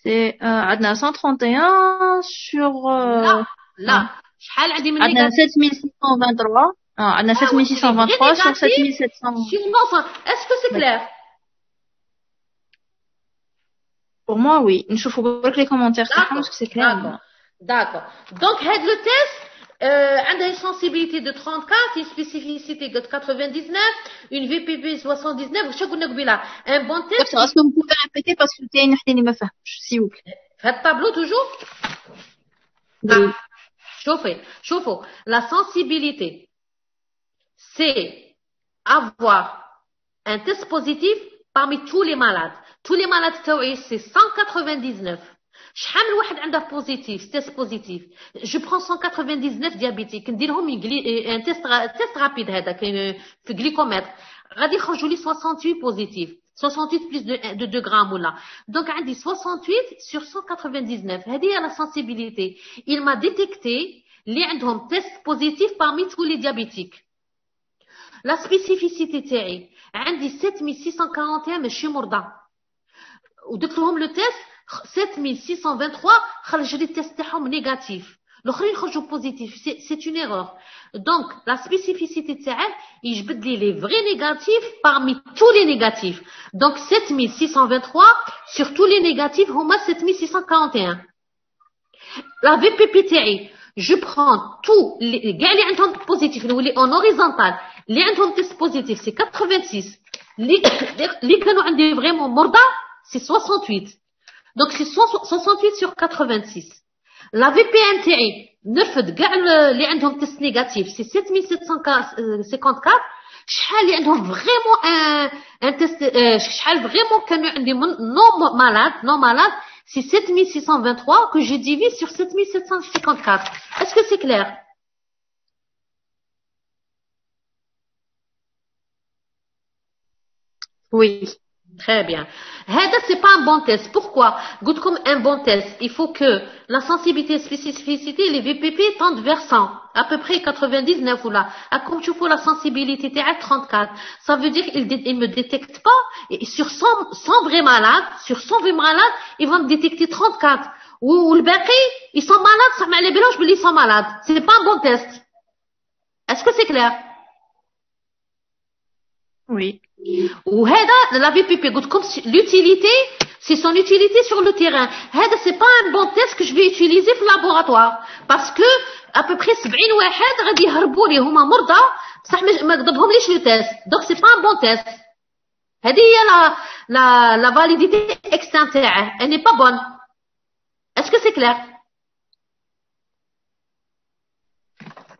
C'est عندنا 131 sur لا شحال عندي من عندنا négatif? 7623 عندنا 7623 sur 7700. Sur 900. Est-ce que c'est clair? Pour moi oui, نشوفوا برك les commentaires تاعهم parce que c'est clair. D'accord. Donc, le test a une sensibilité de 34, une spécificité de 99, une VPP 79. Je vous là. Un bon test. Est-ce que vous pouvez répéter parce que tu as une idée, s'il vous plaît. Faites tableau toujours. Oui. Chauffez. La sensibilité, c'est avoir un test positif parmi tous les malades. Tous les malades, c'est 199. شحال من واحد عنده بوزيتيف تيست بوزيتيف جو برون 199 ديابيتيك نديرهم ان تيست رابيد هذا في غليكومتر غادي يخرجوا لي 68 بوزيتيف 68 بلس دو 2 غرام ولا دونك عندي 68 sur 199 هذه هي لا سنسيبيليتي il m'a détecté اللي عندهم تيست بوزيتيف parmi tous les diabétiques. La spécificité تاعي عندي 7641 ماشي مرضى ودرت لهم لو تيست 7623 خرج لي التيست تاعهم نيجاتيف الاخرين خرجوا بوزيتيف سي اون ايرور دونك لا سبيسيفيسيتي تاعه يجبد لي لي فري نيجاتيف parmi tous les négatifs donc 7623 sur tous les négatifs هما 7641 la VPP تاعي je prends tout كاع اللي عندهم بوزيتيف نولي اون هوريزونتال اللي عندهم تيست بوزيتيف سي 86 اللي كانوا عندي فريمون مرضى سي 68. Donc c'est 68 sur 86. La VPN تاعي نرفد كاع اللي عندهم تيست نيجاتيف سي 7754 شحال اللي عندهم فريمون ان تيست شحال فريمون كانوا عندي نو مالاد سي 7623 que je divise sur 7754. Est-ce que c'est clair? Oui. Très bien. هذا c'est pas un bon test. Pourquoi? قلت لكم un bon test. Il faut que la sensibilité, spécificité, les VPP tendent vers 100. À peu près 99 ou là. Comme tu vois la sensibilité t'es à 34. Ça veut dire qu'il me détecte pas. Et sur 100 vrais malades, il va me détecter 34. Ou le baqi, ils sont malades, ça m'a les bélanges, mais ils sont malades. C'est pas un bon test. Est-ce que c'est clair? Oui. وهذا la VPP قلت لكم l'utilité c'est son utilité sur le terrain هذا c'est pas un bon test que je vais utiliser في laboratoire parce que à peu près 70 واحد غادي يهربوا لي هما مرضى بصح ما ضربهمليش لو تيست donc c'est pas un bon test هذه هي la validité externe تاعه elle n'est pas bonne. Est-ce que c'est clair?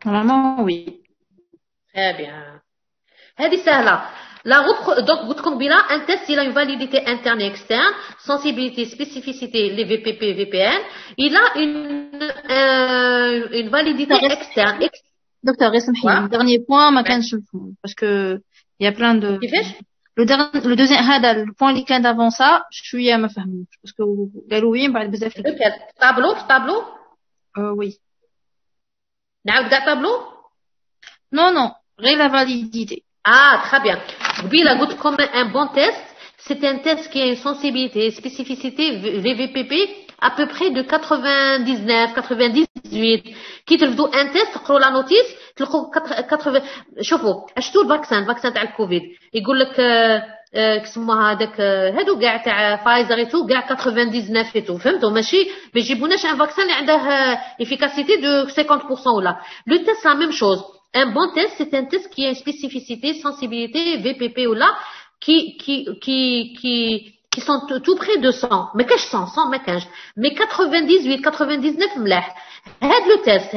Normalement oui. Très bien. هذه سهلة. Donc, قلت لكم بلا un test il a une validité interne et externe, sensibilité, spécificité, les VPP, VPN. Il a une validité externe. Docteur, le dernier point, ما كانش parce que il y a plein de. Le deuxième, le point اللي كان d'avant ça, شوية ما فهموش parce que قالوا وين بعد بزاف. Tableau. Oui. نعاود كاع tableau. Non, غير la validité. Ah, très bien. Bila قلت لكم un bon test, c'est un test qui a une sensibilité, spécificité VVPP à peu près de 99, 98. كي ترفدوا un test تقروا la notice تلقوا 80. شوفوا اشتو الفاكسان تاع الكوفيد يقول لك كسموها هذاك هادو كاع تاع فايزر ايتو كاع 99 ايتو فهمتوا ماشي ما يجيبوناش ان فاكسان اللي عنده efficacité de 50% ولا. Le test c'est la même chose. Un bon test, c'est un test qui a une spécificité, sensibilité, VPP ou là, qui sont tout près de 100. Mais qu'est-ce 100 mais 15. Mais 98, 99 ملاح. Le test,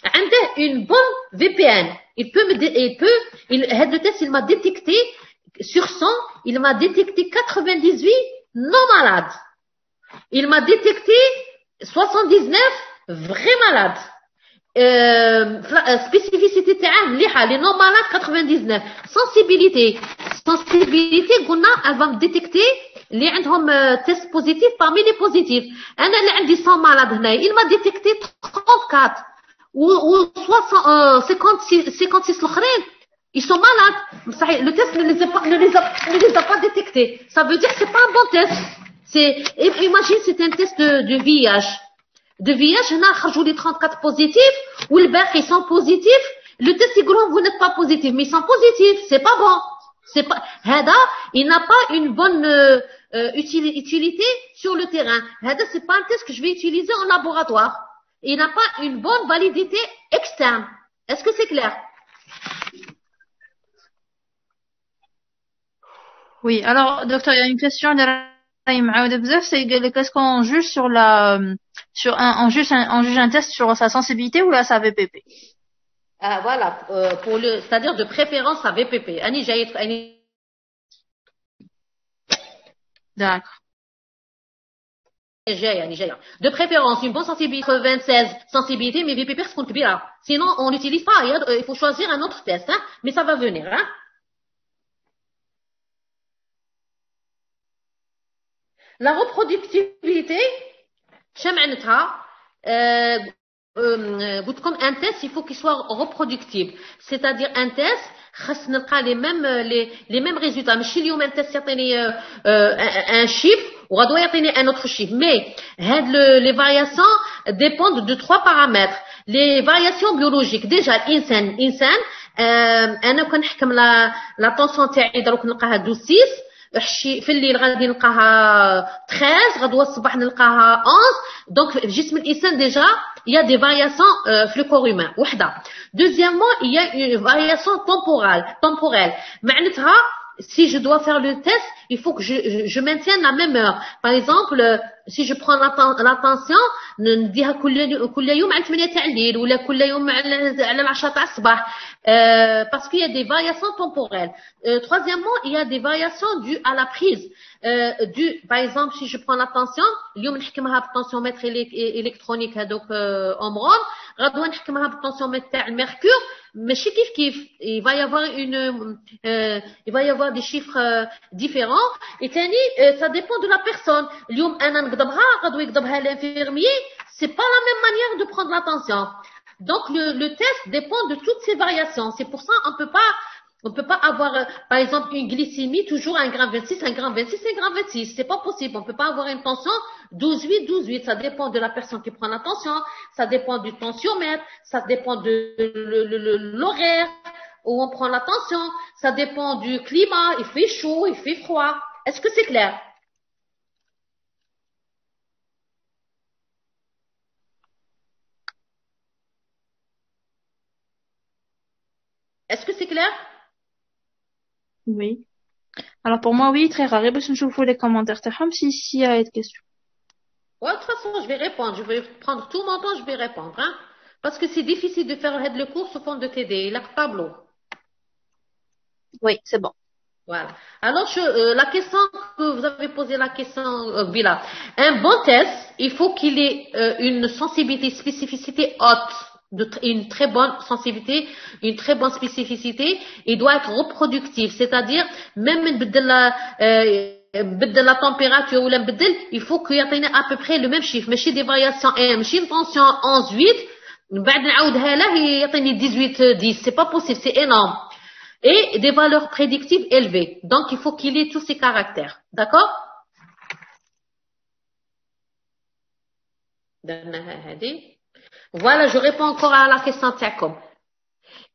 عنده une bonne VPN. Le test, il m'a détecté sur 100, il m'a détecté 98 non malades. Il m'a détecté 79 vrais malades. Spécificité تاعه مليحه les non malades 99. Sensibilité قلنا elle va me détecter اللي عندهم تيست بوزيتيف parmi les positifs. انا اللي عندي 100 malades هنايا il m'a détecté 34 و 56 الاخرين ils sont malades. صحيح le test ne les a pas détectés. Ça veut dire que c'est pas un bon test. Imagine c'est un test de VIH. De VIH هنا خرجوا لي 34 positifs والباقي sont positifs. Le test يقولون vous n'êtes pas positif mais ils sont positifs. C'est pas bon. C'est pas هذا il n'a pas une bonne utilité sur le terrain. هذا c'est pas un test que je vais utiliser en laboratoire. Il n'a pas une bonne validité externe. Est-ce que c'est clair? Oui, alors docteur, il y a une question c'est qu'est-ce qu'on juge sur on juge un test sur sa sensibilité ou sa VPP? Ah voilà, c'est-à-dire de préférence à VPP. D'accord. De préférence une bonne sensibilité 96 sensibilité mais VPP c'est compte bien. Sinon on n'utilise pas. Il faut choisir un autre test, hein, mais ça va venir, hein. La reproductibilité, comme un test, il faut qu'il soit reproductible. C'est-à-dire un test, les mêmes résultats. Mais si un test un chiffre, ou un autre chiffre. Mais les variations dépendent de 3 paramètres. Les variations biologiques. Déjà, l'insan, la tension تاعي دروك نلقاها 12 في الليل غادي نلقاها 13 غدوه الصباح نلقاها 11 دونك في جسم الانسان ديجا il y a des variations في le corps humain وحده. Deuxièmement, il y a une variation temporelle معناتها si je dois faire le test il faut que je maintienne la même heure. Par exemple, si je prends l'attention نديها كل يوم على 8 تاع الليل ولا كل يوم على 10 تاع الصباح parce qu'il y a des variations temporelles. Troisièmement, il y a des variations dues à la prise par exemple si je prends l'attention اليوم نحكمها بالتنسيومتر électronique هذوك امرون غدوه نحكمها بالتنسيومتر تاع الميركور ماشي كيف il va y avoir des chiffres différents et tani ça dépend de la personne. اليوم انا نقدبها غدوه يقدبها l'infirmier. C'est pas la même manière de prendre l'attention. Donc le test dépend de toutes ces variations. C'est pour ça on peut pas avoir par exemple une glycémie toujours 1,26 g, 1,26 g, 1,26 g. C'est pas possible. On peut pas avoir une tension 12,8. Ça dépend de la personne qui prend la tension, ça dépend du tensiomètre, ça dépend de l'horaire où on prend la tension, ça dépend du climat, il fait chaud, il fait froid. Est-ce que c'est clair? Est-ce que c'est clair? Oui. Alors pour moi, oui, très rare. Et je vous les commentaires. S'il y a des questions. Ouais, de toute façon, je vais répondre. Je vais prendre tout mon temps, je vais répondre. Hein? Parce que c'est difficile de faire le cours sous forme de TD. Il a le tableau. Oui, c'est bon. Voilà. Alors, la question que vous avez posé, la question, Bila. Un bon test, il faut qu'il ait une sensibilité, spécificité haute. Une très bonne sensibilité, une très bonne spécificité, il doit être reproductif, c'est-à-dire même la température ou il faut qu'il y ait à peu près le même chiffre, mais des variations M, une tension 11,8, بعد نعاودها له يعطيني 18,10, c'est pas possible, c'est énorme. Et des valeurs prédictives élevées. Donc il faut qu'il ait tous ces caractères. D'accord? Voilà, je réponds encore à la question Tiakom.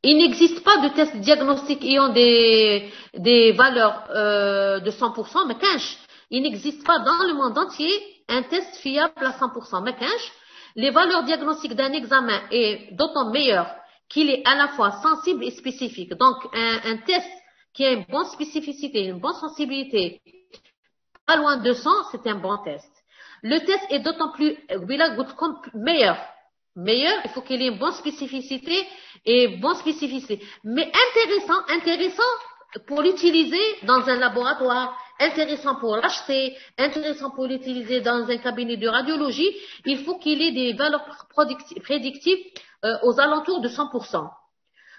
Il n'existe pas de test diagnostique ayant des valeurs de 100%, mais il n'existe pas dans le monde entier un test fiable à 100%. Mais les valeurs diagnostiques d'un examen est d'autant meilleure qu'il est à la fois sensible et spécifique. Donc, un test qui a une bonne spécificité, une bonne sensibilité, pas loin de 100, c'est un bon test. Le test est d'autant plus meilleur. Il faut qu'il ait une bonne spécificité mais intéressant pour l'utiliser dans un laboratoire, intéressant pour l'acheter, intéressant pour l'utiliser dans un cabinet de radiologie. Il faut qu'il ait des valeurs prédictives aux alentours de 100%.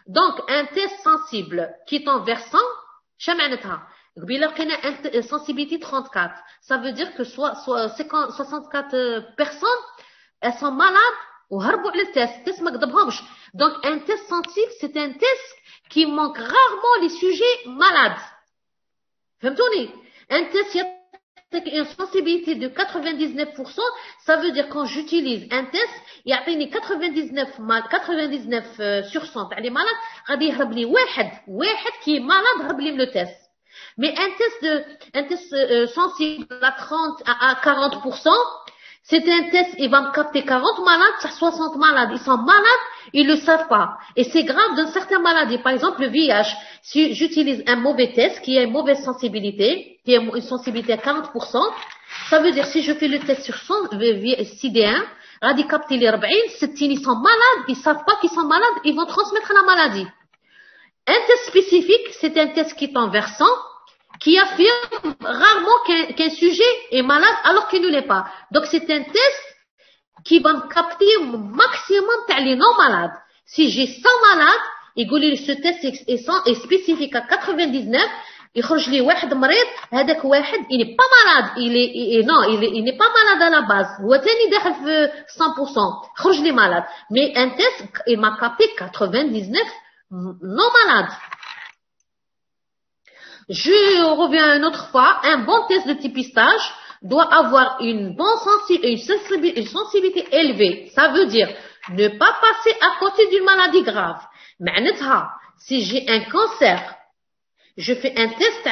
Donc un test sensible qui tend vers 100, قبيله لقينا sensibilité 34. Ça veut dire que 64 personnes elles sont malades وهربوا على التest ما قدمهمش. Donc un test sensible c'est un test qui manque rarement les sujets malades. فهمتوني؟ Un test une sensibilité de 99%, ça veut dire quand j'utilise un test, il y a 99 sur 100 تاع les malades غادي يهرب لي واحد qui est malade هرب لي من le test. Mais un test sensible à 30 à 40%, c'est un test, il va me capter 40 malades, 60 malades, ils sont malades, ils le savent pas. Et c'est grave dans certaines maladies. Par exemple, le VIH, si j'utilise un mauvais test, qui a une mauvaise sensibilité, qui a une sensibilité à 40%, ça veut dire si je fais le test sur son CD1, غادي capter les 40, 60 ils sont malades, ils savent pas qu'ils sont malades, ils vont transmettre la maladie. Un test spécifique, c'est un test qui est en versant, qui affirme rarement qu'un sujet est malade alors qu'il ne l'est pas. Donc c'est un test qui va me capter au maximum les non malades. Si j'ai 100 malades, يقول لي ce test est spécifique à 99, يخرج لي واحد مريض هذاك واحد il n'est pas malade, il n'est pas malade à la base. هو ثاني داخل في 100%. خرج لي malade. Mais un test il m'a capté 99 non malades. Je reviens une autre fois, un bon test de dépistage doit avoir une sensibilité élevée. Ça veut dire ne pas passer à côté d'une maladie grave. معناتها, si j'ai un cancer, je fais un test,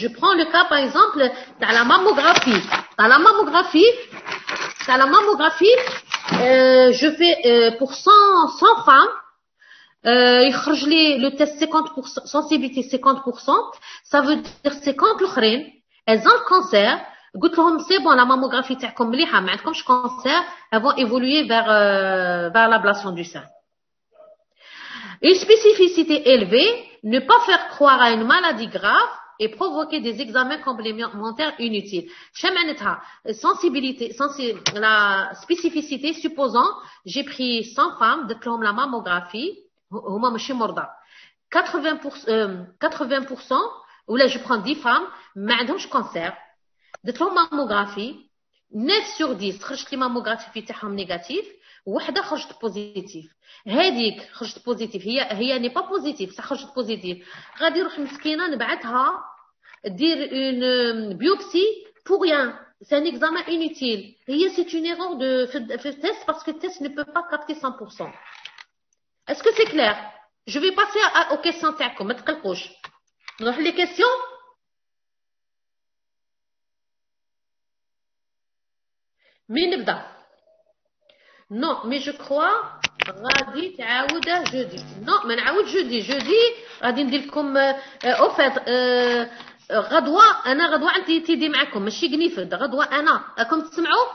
je prends le cas par exemple de la mammographie. Dans la mammographie, je fais pour 100 femmes, يخرج لي le test 50%, sensibilité 50%, ça veut dire 50 l'auخرين, elles ont le cancer, قلت لهم c'est bon la mammographie تاعكم مليحة ما عندكمش cancer, elles vont évoluer vers l'ablation du sein. Une spécificité élevée, ne pas faire croire à une maladie grave et provoquer des examens complémentaires inutiles. شمعنتها sensibilité, la spécificité, supposons j'ai pris 100 femmes, درت لهم la mammographie, هما ماشي مرضى 80% ولا je prends 10 femmes ما عندهمش cancer, درت لهم mammographie 9 sur 10 خرجت لي mammographie تاعهم نيجاتيف وحده خرجت بوزيتيف. هذيك خرجت بوزيتيف هي ني با بوزيتيف صح خرجت بوزيتيف غادي نروح مسكينه نبعثها دير اون بيوبسي pour rien, c'est un examen inutile. هي c'est une erreur de fait test parce que le test ne peut pas capter 100%. Est-ce que c'est clair? Je vais passer aux questions تاعكم ما تقلقوش. نروح les questions. مين نبدا؟ Non, mais je crois غادي تعاوده jeudi. Non, ما نعاود jeudi غادي ندير لكم au fait غدوه انا غدوه عندي تيدي معكم ماشي قنيفد غدوه انا راكم تسمعوا.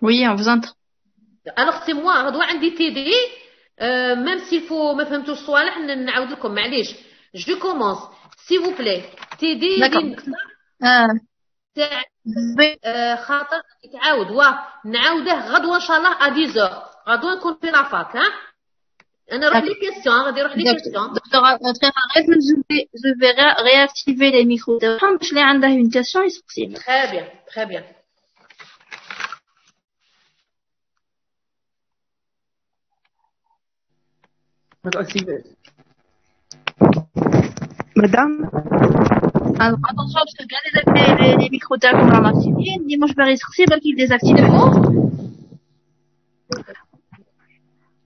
Oui, on vous entend. Alors c'est moi غدوه عندي تيدي même s'il faut ما فهمتوش الصوالح نعاود لكم معليش. Je commence s'il vous plaît. تيدي خاطر يتعاود نعاوده غدوه ان شاء الله à 10h غدوه نكون في لافاك. ها انا نروح لي كيسيون غادي نروح لي كيسيون. Je vais réactiver les micros باش اللي عنده une question يسقسي. Très bien. Madame. Alors attention parce que regardez les micros تاعكم راهم activés, ديما واش باغي يسقسي باغي ديزاكتيفي.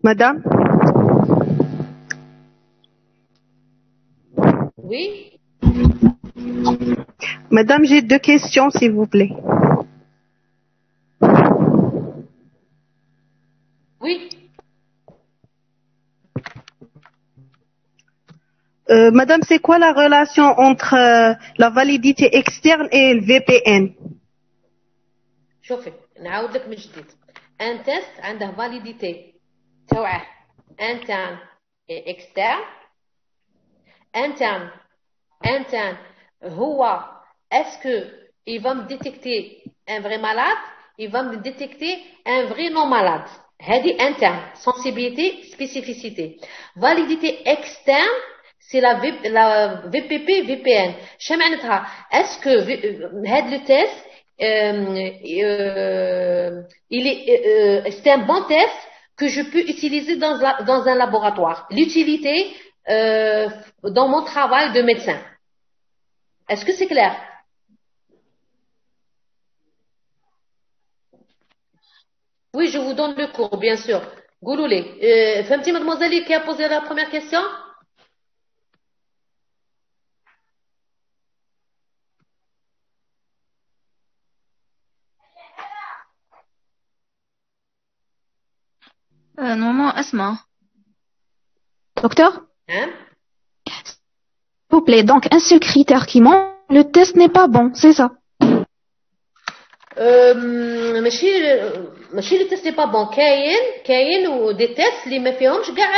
Madame. Oui. Madame, j'ai 2 questions s'il vous plaît. Oui. Madame, c'est quoi la relation entre la validité externe et le VPN? شوفي نعاود لك من جديد. ان تيست عنده فاليديتي تاعه interne et externe. interne هو est-ce que il va me détecter un vrai malade, il va me détecter un vrai non malade. هذه interne, sensibilité, spécificité. Validité externe, c'est la VPP VPN. شو معناتها؟ est-ce que هاد le test c'est un bon test que je peux utiliser dans un laboratoire. L'utilité dans mon travail de médecin. Est-ce que c'est clair? Oui, je vous donne le cours, bien sûr. Gouloulé. Femti mademoiselle qui a posé la première question? Normalement, Asma. Docteur? Hein? S'il vous plaît, donc un seul critère qui manque, le test n'est pas bon, c'est ça. ماشي لو تيست با بون كاين ودي تيست اللي ما فيهمش كاع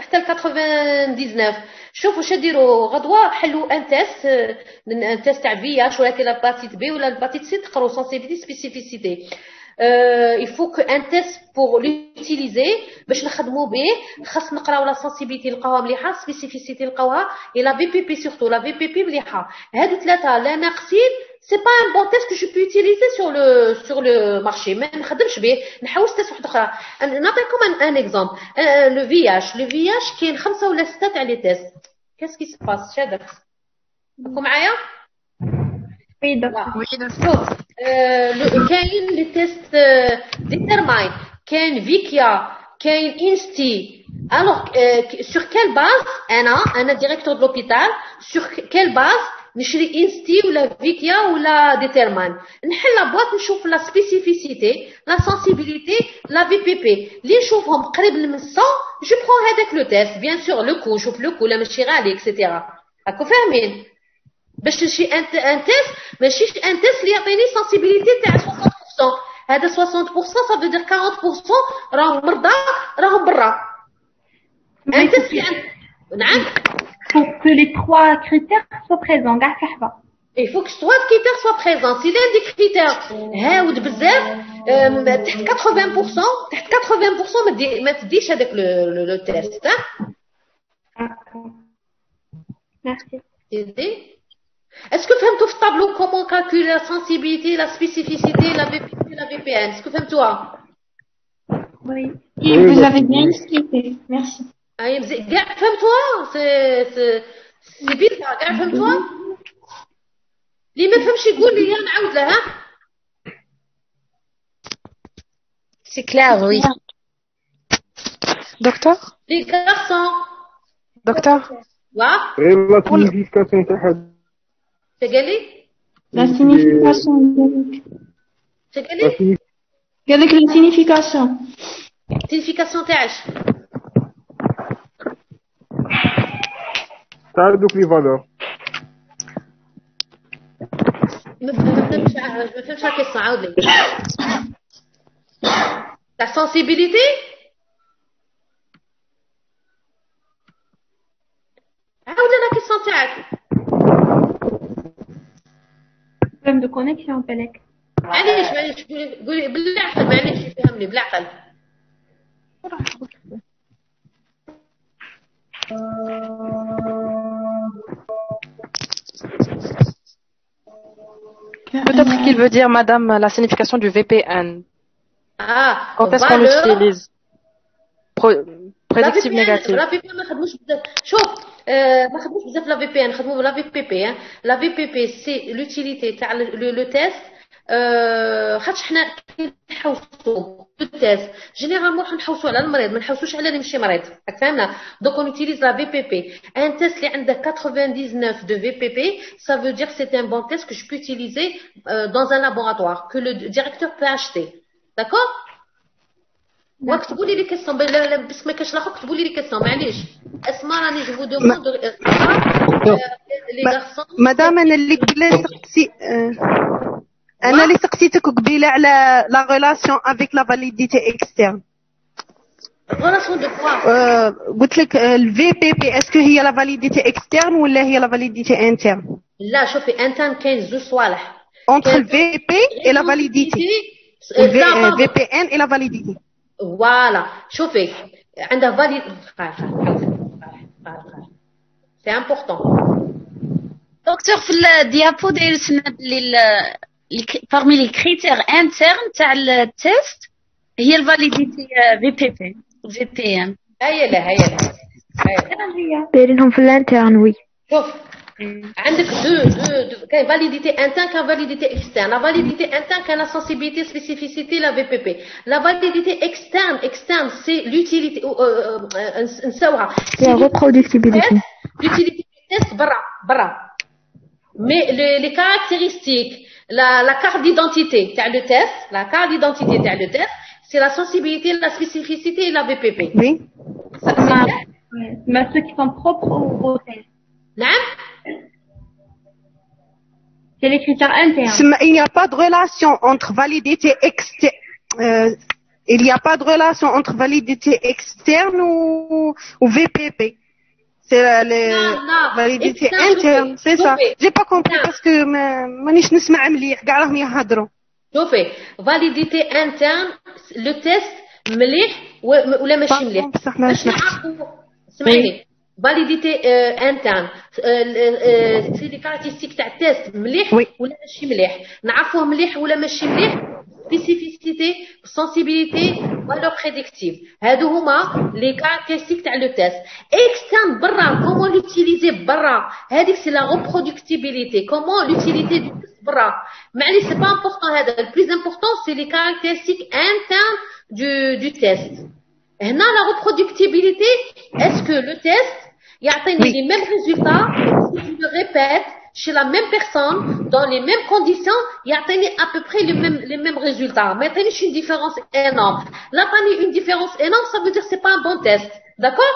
حتى ل 99. شوفوا واش ديروا غدوه حلوا ان تيست تاع فياش ولا لاباتيت بي ولا لاباتيت سي تقراو سنسيبيتي سبيسيفيسيتي. il faut que un test pour l'utiliser باش نخدموا به خاص نقراو لا سنسيبيتي نلقاوها مليحه سبيسيفيسيتي نلقاوها et la VPP surtout la VPP مليحه. هادو ثلاثه لا ناقصين. C'est pas un bon test que je peux utiliser sur le marché. ما نخدمش به نحوس تيست واحد اخرى. نعطيكم un exemple. le VIH كاين 5 ولا 6 تاع لي تيست. qu'est-ce qui se passe شادك راكم معايا؟ Oui, docteur. شوف كاين لي تيست ديترماين كاين فيكيا كاين انستي. alors sur quelle base انا directeur de l'hôpital sur quelle base نشري انستي ولا فيكيا ولا ديترمان نحل لا بواط نشوف لا سبيسيفيسيتي لا سنسيبيليتي لا في بي بي اللي نشوفهم قريب من 100 جو برون هذاك لو تيست بيان سور لو كو نشوف لو كو لا ماشي غالي اكسيتيرا. راكو فاهمين؟ باش تمشي ان تيست ماشيش ان تيست اللي يعطيني سنسيبيليتي تاع 60%. هذا 60% ça veut dire 40% راهم مرضى راهم برا. ان تيست نعم. Faut que les 3 critères soient présents. Gars, ça. Il faut que 3 critères soient présents. Si l'un des critères هاود بزاف تحت 80% تحت 80% ما تديش هذاك لو تيست. Merci. Est-ce que فهمتوا في الطابلو comment calculer la sensibilité, la spécificité, la VPP, la VPN? Est-ce que فهمتوها؟ Oui. Vous avez bien expliqué. Merci. كاع فهمتوها؟ سي بيل كاع فهمتوها؟ اللي ما فهمش يقول لي نعاود لها. C'est clair, oui. Docteur? Les garçons. Docteur? Ouais. غير لا سينيفيكاسيون تاع حد. قال لي؟ La signification. قال لي؟ قال لك la signification. signification تاعش؟ تاع دوك لي فالور. ما فهمتش لا كيسيون عاود لي. La sensibilité? عاود لنا كيسيون تاعك. Problème de connexion, Pelek. معليش قولي بالعقل معليش يفهمني بالعقل. Peut-être qu'il veut dire, madame, la signification du VPN. Ah, quand est-ce qu'on l'utilise? Prédictive négative. La VPN ما خدموش بزاف. شوف ما خدموش بزاف لا VPN خدموا لا VPP. La VPP c'est l'utilité تاع le test. خاطش حنا نحوسوا بالتيست جينيرالمون نحوسوا على المريض ما نحوسوش على اللي ماشي مريض. راك فاهمنا؟ دونك اون utilise la VPP. Un test اللي عنده 99 de VPP ça veut dire que c'est un bon test que je peux utiliser dans un laboratoire que le directeur peut acheter. D'accord? واكتبوا لي كيسيون بس ما كاش الاخر كتبوا لي كيسيون معليش. اسماء راني جو دوموند لي غارسون. مدام انا اللي قبل سقسي انا اللي سقسيتك قبيله على لا ريلاسيون افيك لا فاليديتي اكسترن. ريلاسيون دو كوا؟ قلت لك الفي بي بي اسكو هي لا فاليديتي اكسترن ولا هي لا فاليديتي انترن؟ لا شوفي انترن كاين زوج صوالح entre le VP et la validité. VPN et la validité. Voilà. شوفي عندها C'est important. دكتور في الديابو دايرت لنا بلي parmi les critères internes تاع التيست هي الفاليديتي VPN. هيا لا دايرينهم في الانترن وي. شوف عندك دو كاين فاليديتي انترن كاين فاليديتي اكسترن. لا فاليديتي انترن كاين لا سنسيبيليتي سبيسيفيسيتي لا VPP. لا فاليديتي اكسترن سي لوتيليتي نساوها سي ريبرودكتيبيليتي. لوتيليتي تيست برا. Mais les caractéristiques, la carte d'identité, t'as le test, c'est la sensibilité, la spécificité et la VPP. Oui. Mais ceux qui sont propres au test. Non? C'est les critères internes. Il n'y a pas de relation entre validité externe ou VPP. C'est la validité interne, c'est ça. J'ai pas compris parce que مانيش نسمع مليح كاع راهم يهضروا. شوفي validité interne le test مليح ولا ماشي مليح. باش نعرفوا سمعني validité interne c'est les caractéristiques تاع التيست مليح ولا ماشي مليح. نعرفوه مليح ولا ماشي مليح. spécificité, sensibilité, valeur prédictive. هادو هما les caractéristiques تاع le test. Externe برا, comment l'utiliser برا. هذيك c'est la reproductibilité. Comment l'utilité du test برا. معليش c'est pas important هذا. Le plus important c'est les caractéristiques internes du test. هنا la reproductibilité, est-ce que le test يعطيني les mêmes résultats si je le répète chez la même personne, dans les mêmes conditions, il y a à peu près les mêmes résultats. Mais il y a une différence énorme. Là, il y a une différence énorme, ça veut dire que ce n'est pas un bon test. D'accord?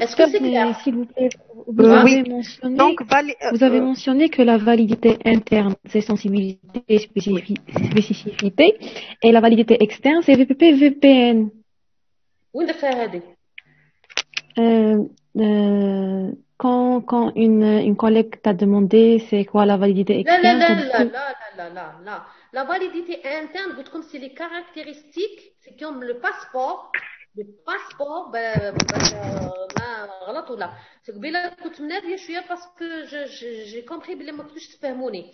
Est-ce que c'est clair? S'il vous plaît, vous avez mentionné que la validité interne, c'est sensibilité et spécificité, et la validité externe, c'est VPP, VPN. Oui, de faire aider. Quand une collègue t'a demandé c'est quoi la validité externe, non. La validité interne, comme c'est les caractéristiques, c'est comme le passeport. Le passeport, غلط ولا قبيله كنت مناديه شويه باسكو j'ai compris بلي ما كنتوش تفهموني.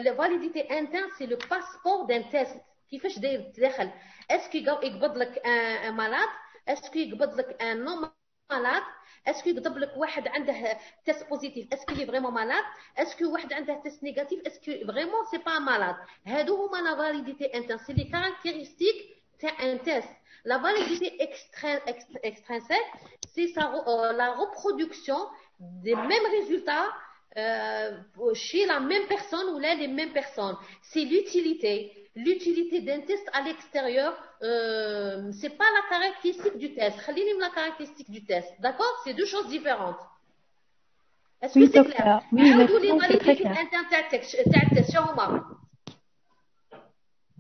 La validité interne, c'est le passeport d'un test. كيفاش داير تدخل؟ اسكو يقبض لك un malade؟ اسكو يقبض لك un non malade؟ est-ce que يقدر لك واحد عنده تيست بوزيتيف est-ce qu'il est vraiment malade est-ce que واحد عنده تيست نيجاتيف est-ce que vraiment c'est pas malade هادو هما la validité interne c'est les caractéristiques تاع un test la validité extrinsèque c'est la reproduction des mêmes résultats chez la même personne ou là les mêmes personnes c'est l'utilité d'un test à l'extérieur c'est pas la caractéristique du test خليني من la caractéristique du test d'accord c'est deux choses différentes est-ce que c'est clair oui c'est très clair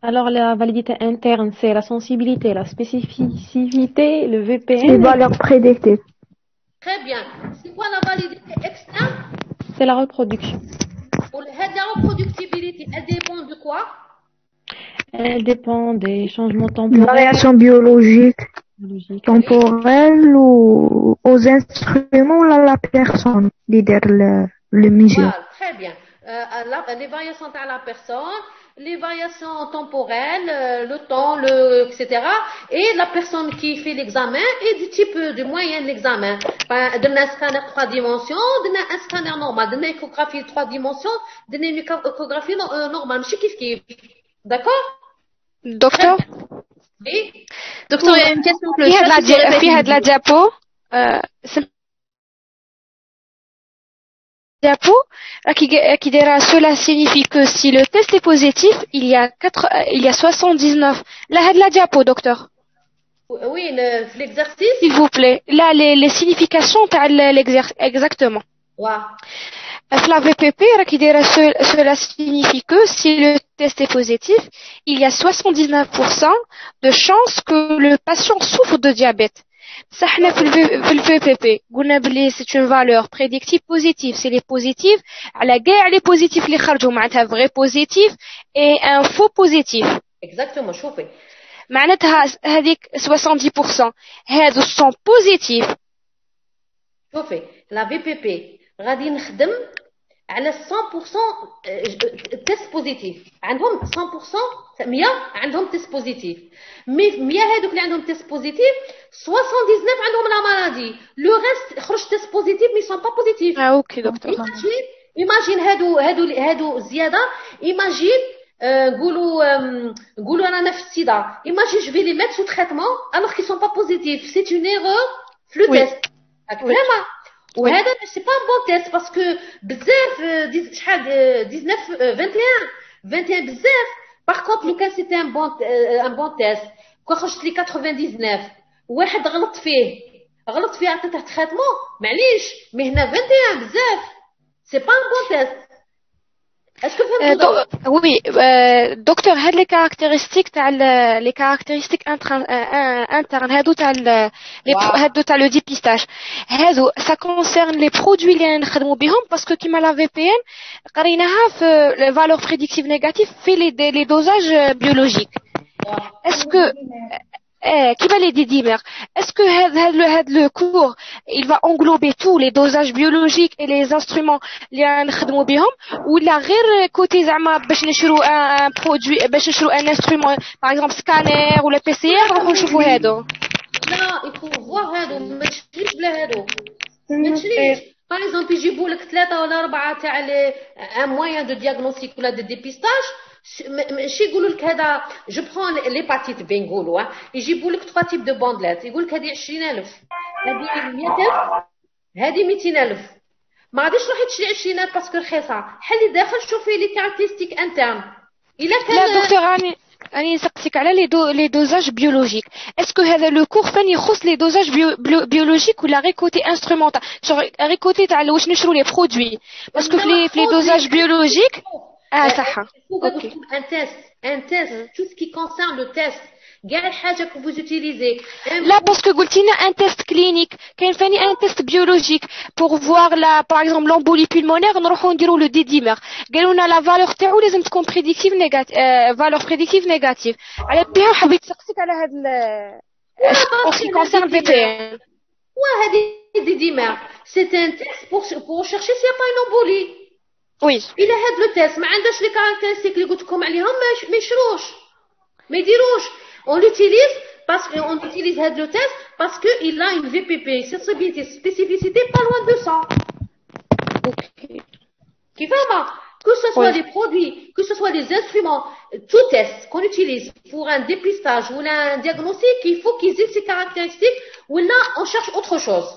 alors la validité interne c'est la sensibilité la spécificité le VPN les valeurs prédictives très bien c'est quoi la validité externe c'est la reproduction la reproductibilité elle dépend de quoi elle dépend des changements temporels. Variations biologiques, temporelles ou aux instruments ou à la personne, leader le mesure. Voilà, très bien. Les variations à la personne, les variations temporelles, le temps, etc. Et la personne qui fait l'examen et du type de moyen de l'examen. D'un scanner 3 dimensions, d'un scanner normal, d'une échographie 3 dimensions, d'une échographie normale. Je kiffe. D'accord? Docteur? Oui. Docteur, il y a une question que le chat de la diapo. Qui dira cela signifie que si le test est positif, il y a 79. Là, de la diapo, docteur. Oui, l'exercice. S'il vous plaît. Là, les significations, exactement. Ouais. La VPP, cela signifie que si le test est positif, il y a 79% de chances que le patient souffre de diabète. Ça, le VPP, c'est une valeur prédictive positive. C'est les positifs, les positifs, les vrai positif et un faux positif. Exactement, chauffé. معناتها هذيك 70% هذو sont positifs. شوفي لا في بي بي غادي نخدم على 100% تيست بوزيتيف. عندهم 100% 100 عندهم تيست بوزيتيف. 100 هذوك اللي عندهم تيست بوزيتيف 79 عندهم لا مالادي. لو ريست خرج تيست بوزيتيف مي سون با بوزيتيف. اوكي دكتور. ايماجين هادو زياده. ايماجين نقولوا رانا في السيدا. ايماجين جو في لي ميت سو تريتمون alors qu'ils sont pas positifs. C'est une erreur في لو تيست. vraiment. وهذا سي با بون تيست باسكو بزاف شحال 19 21 بزاف. باغ كونط لو كان سيتي ان بون تيست كون خرجت لي 99 واحد غلط فيه عطيته تريتمون معليش مي هنا 21 بزاف سي با ان بون تيست. اسكو فهمتوا؟ وي دكتور هاد لي كاركتيرستيك تاع لي كاركتيرستيك انترن هادو تاع هادو تاع لو ديبيستاج هادو سا كونسيرن لي برودوي اللي نخدموا بهم باسكو كيما لا في بي ان قريناها في لي فالور بريديكتيف نيجاتيف في لي دوزاج بيولوجيك. اسكو كيما لي ديديمر اسكو هاد لو كور il va englober tous les dosages biologiques et les instruments اللي نخدموا بهم ولا غير كوتي زعما باش نشرو ان برودوي باش نشرو ان انسترومون باغ اكزومبل سكانير ولا بي سي ار نروحو نشوفوا هادو. لا يكون فوا هادو ما تشريش بلا هادو ما تشريش. باغ اكزومبل يجيبوا لك 3 ولا 4 تاع ان موين دو دياغنوستيك ولا دو ديبيستاج. ماشي يقولوا لك هذا جو برون ليباتيت بي نقولوا يجيبوا لك 3 تيب دو بوندلات يقول لك هذه 20000 هذه 100000 هذه 200000 ما غاديش تروحي تشري 20000 باسكو رخيصه. حلي داخل شوفي لي كاركتيرستيك انترن. الا كان لا دكتور راني نسقسيك على لي دوزاج بيولوجيك. اسكو هذا لو كور فين يخص لي دوزاج بيولوجيك ولا غير كوتي انسترومونتال غير كوتي تاع واش نشرو لي برودوي باسكو في لي دوزاج بيولوجيك صح. اوكي un test tout ce qui concerne le test كاع الحاجه que vous utilisez. لا باسكو قلتينا ان تيست كلينيك كاين ثاني ان تيست بيولوجيك بور فوار لا باغ اكزومبل لامبولي بولمونير نروحو نديرو لو ديديمر قالوا لنا لا فالور تاعو لازم تكون بريديكتيف نيجاتيف فالور بريديكتيف نيجاتيف. على بها حبيت نسقسيك على هاد اون كونسيرن في بي ان هذه ديديمر سي ان تيست pour chercher s'il y a pas une embolie. وي الى هاد لو تيست ما عندهاش لي كاركتيرستيك اللي قلت لكم عليهم ما يشروش ما يديروش. on l'utilise parce que on utilise هاد لو تيست parce que il a une VPP spécificité pas loin de 100. اوكي كيف فاهمه que ce soit les produits que ce soit les instruments tout test qu'on utilise pour un dépistage ou un diagnostic il faut qu'ils aient ces caractéristiques ou là on cherche autre chose.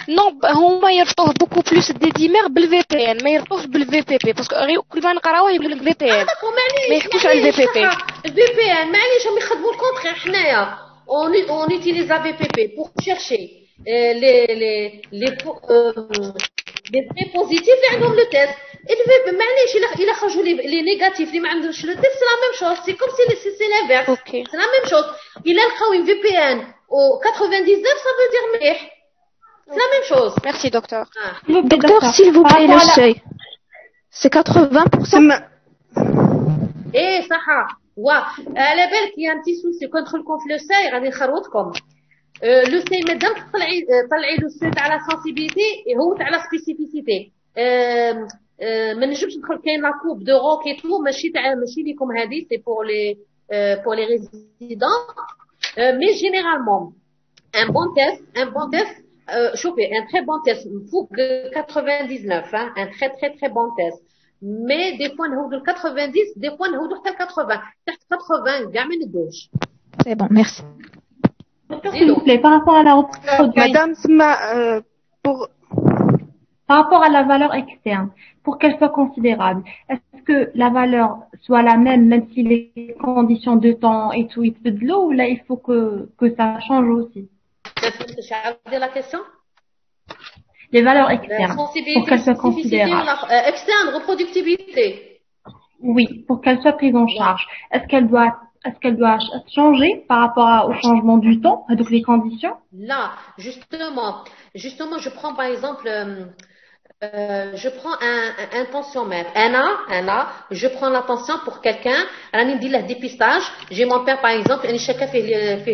نو هما يربطوه بوكو بلوس ديديمر بالفي بي ان ما يربطوش بالفي بي بي باسكو كل ما نقراوه يقول لك في بي ان ما يحكوش على الفي بي بي. الفي بي ان معليش هم يخدموا الكونترير. حنايا on utilise la VPP pour chercher les vrais positifs اللي عندهم لو تيست. معليش الا خرجوا لي نيجاتيف اللي ما عندهمش لو تيست سي لا ميم شوز سي كوم سي لانفيرس سي لا ميم شوز. الا لقاو في بي ان و 99 ça veut dire مليح. C'est la même chose. Merci, docteur. Docteur, s'il vous plaît, le seuil. C'est 80%. ايه صح. على بالك يا انتي سوسي كون ندخلكم في لو ساي غادي نخروطكم. لو ساي مادام طلعي لو ساي تاع لا سنسيبيليتي هو تاع لا سبيسيفيسيتي. ما نجمش ندخل كاين لا كوب دو روك اي تو ماشي ليكم هذه سي بور لي ريزيدون. مي جينيرالمون ان بون تيست شوفي un très bon test فوق 99 un très bon test mais des fois نهودو ل 90 des fois نهودو حتى ل 80 تحت 80 كاع ما ندوش. C'est bon, merci. S'il vous plaît, par rapport à la Madame, par rapport à la valeur externe, pour qu'elle soit considérable, est-ce que la valeur soit la même si les conditions de temps et tout ils de l'eau ou là il faut que ça change aussi? La question? Les valeurs externes, pour qu'elles soient considérables. Externe, reproductibilité. Oui, pour qu'elles soient prises en charge. Est-ce qu'elle doit changer par rapport au changement du temps, donc les conditions? Là, justement, je prends par exemple Je prends un tensiomètre. Je prends la tension pour quelqu'un. راني ندير له dépistage. J'ai mon père par exemple, اللي شاكه فيه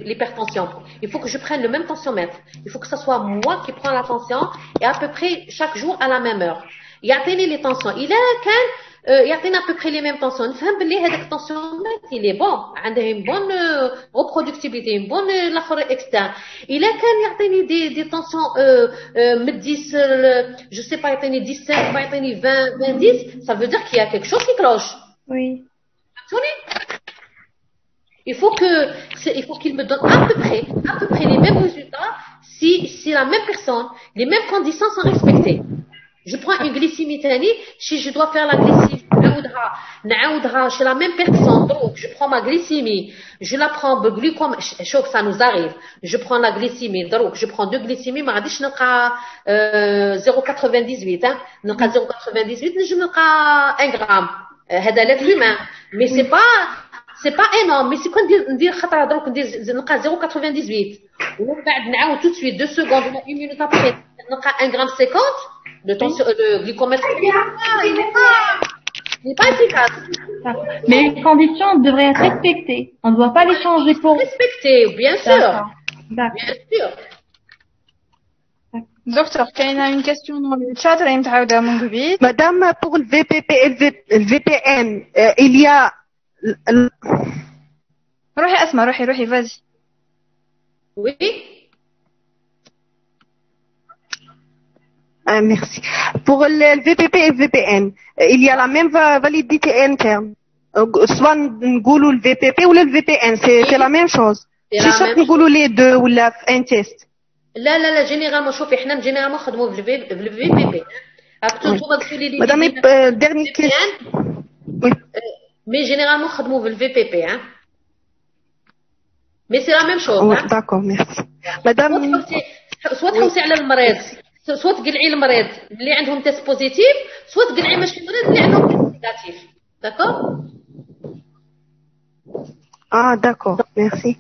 l'hypertension. Il faut que je prenne le même tensiomètre. Il faut que ce soit moi qui prends la tension et à peu près chaque jour à la même heure. يعطيني les tensions. Il a كان يعطينا à peu près les mêmes tensions. نفهم باللي هذاك التنسيومètre il est bon. عنده une bonne reproductibilité, une bonne l'aخر externe. Il a كان يعطيني des tensions من 10 je sais pas يعطيني 17 pas يعطيني 20 10, ça veut dire qu'il y a quelque chose qui cloche. Oui. Il faut qu'il me donne à peu près les mêmes résultats si la même personne, les mêmes conditions sont respectées. Je prends une glycémie tani, si je dois faire la glycémie, نعاودها chez la même personne, donc je prends ma glycémie, je la prends glucom, chaque ça nous arrive, je prends la glycémie, donc je prends 2 glycémies, ما غاديش نلقى 0,98 نلقى 0,98 نجم نلقى 1 gramme, هذا l'être humain, mais c'est pas énorme, mais si كون ندير خطره دروك نلقى 0,98 ومن بعد نعاود tout de suite 2 secondes ou 1 minute après نلقى 1 gramme 50, le glycomètre il n'est pas efficace. Mais les conditions devraient être respectées. On ne doit pas les changer pour... Respecter, bien sûr. D'accord. Bien sûr. Docteur, كاينة une question dans le chat راهي متعاودة من قبيل. Madame, pour le VPP et le VPN, il y a... روحي أسمع روحي vas-y. Oui. Merci. Pour le VPP et le VPN, il y a la même validité interne. Soit نقولوا le VPP ou le VPN, c'est la même chose. C'est chaque نقولوا les deux ou un test. لا généralement شوفي احنا généralement نخدموا في VPP. Madame, dernière question. Oui. Mais généralement نخدموا في VPP hein. Mais c'est la même chose. Oui, d'accord, merci. Madame, soit تحوسي على المريض. سواء تقلعي المريض اللي عندهم تيست بوزيتيف سواء تقلعي ماشي المريض اللي عندهم تيست نيجاتيف داكور d'accord, merci.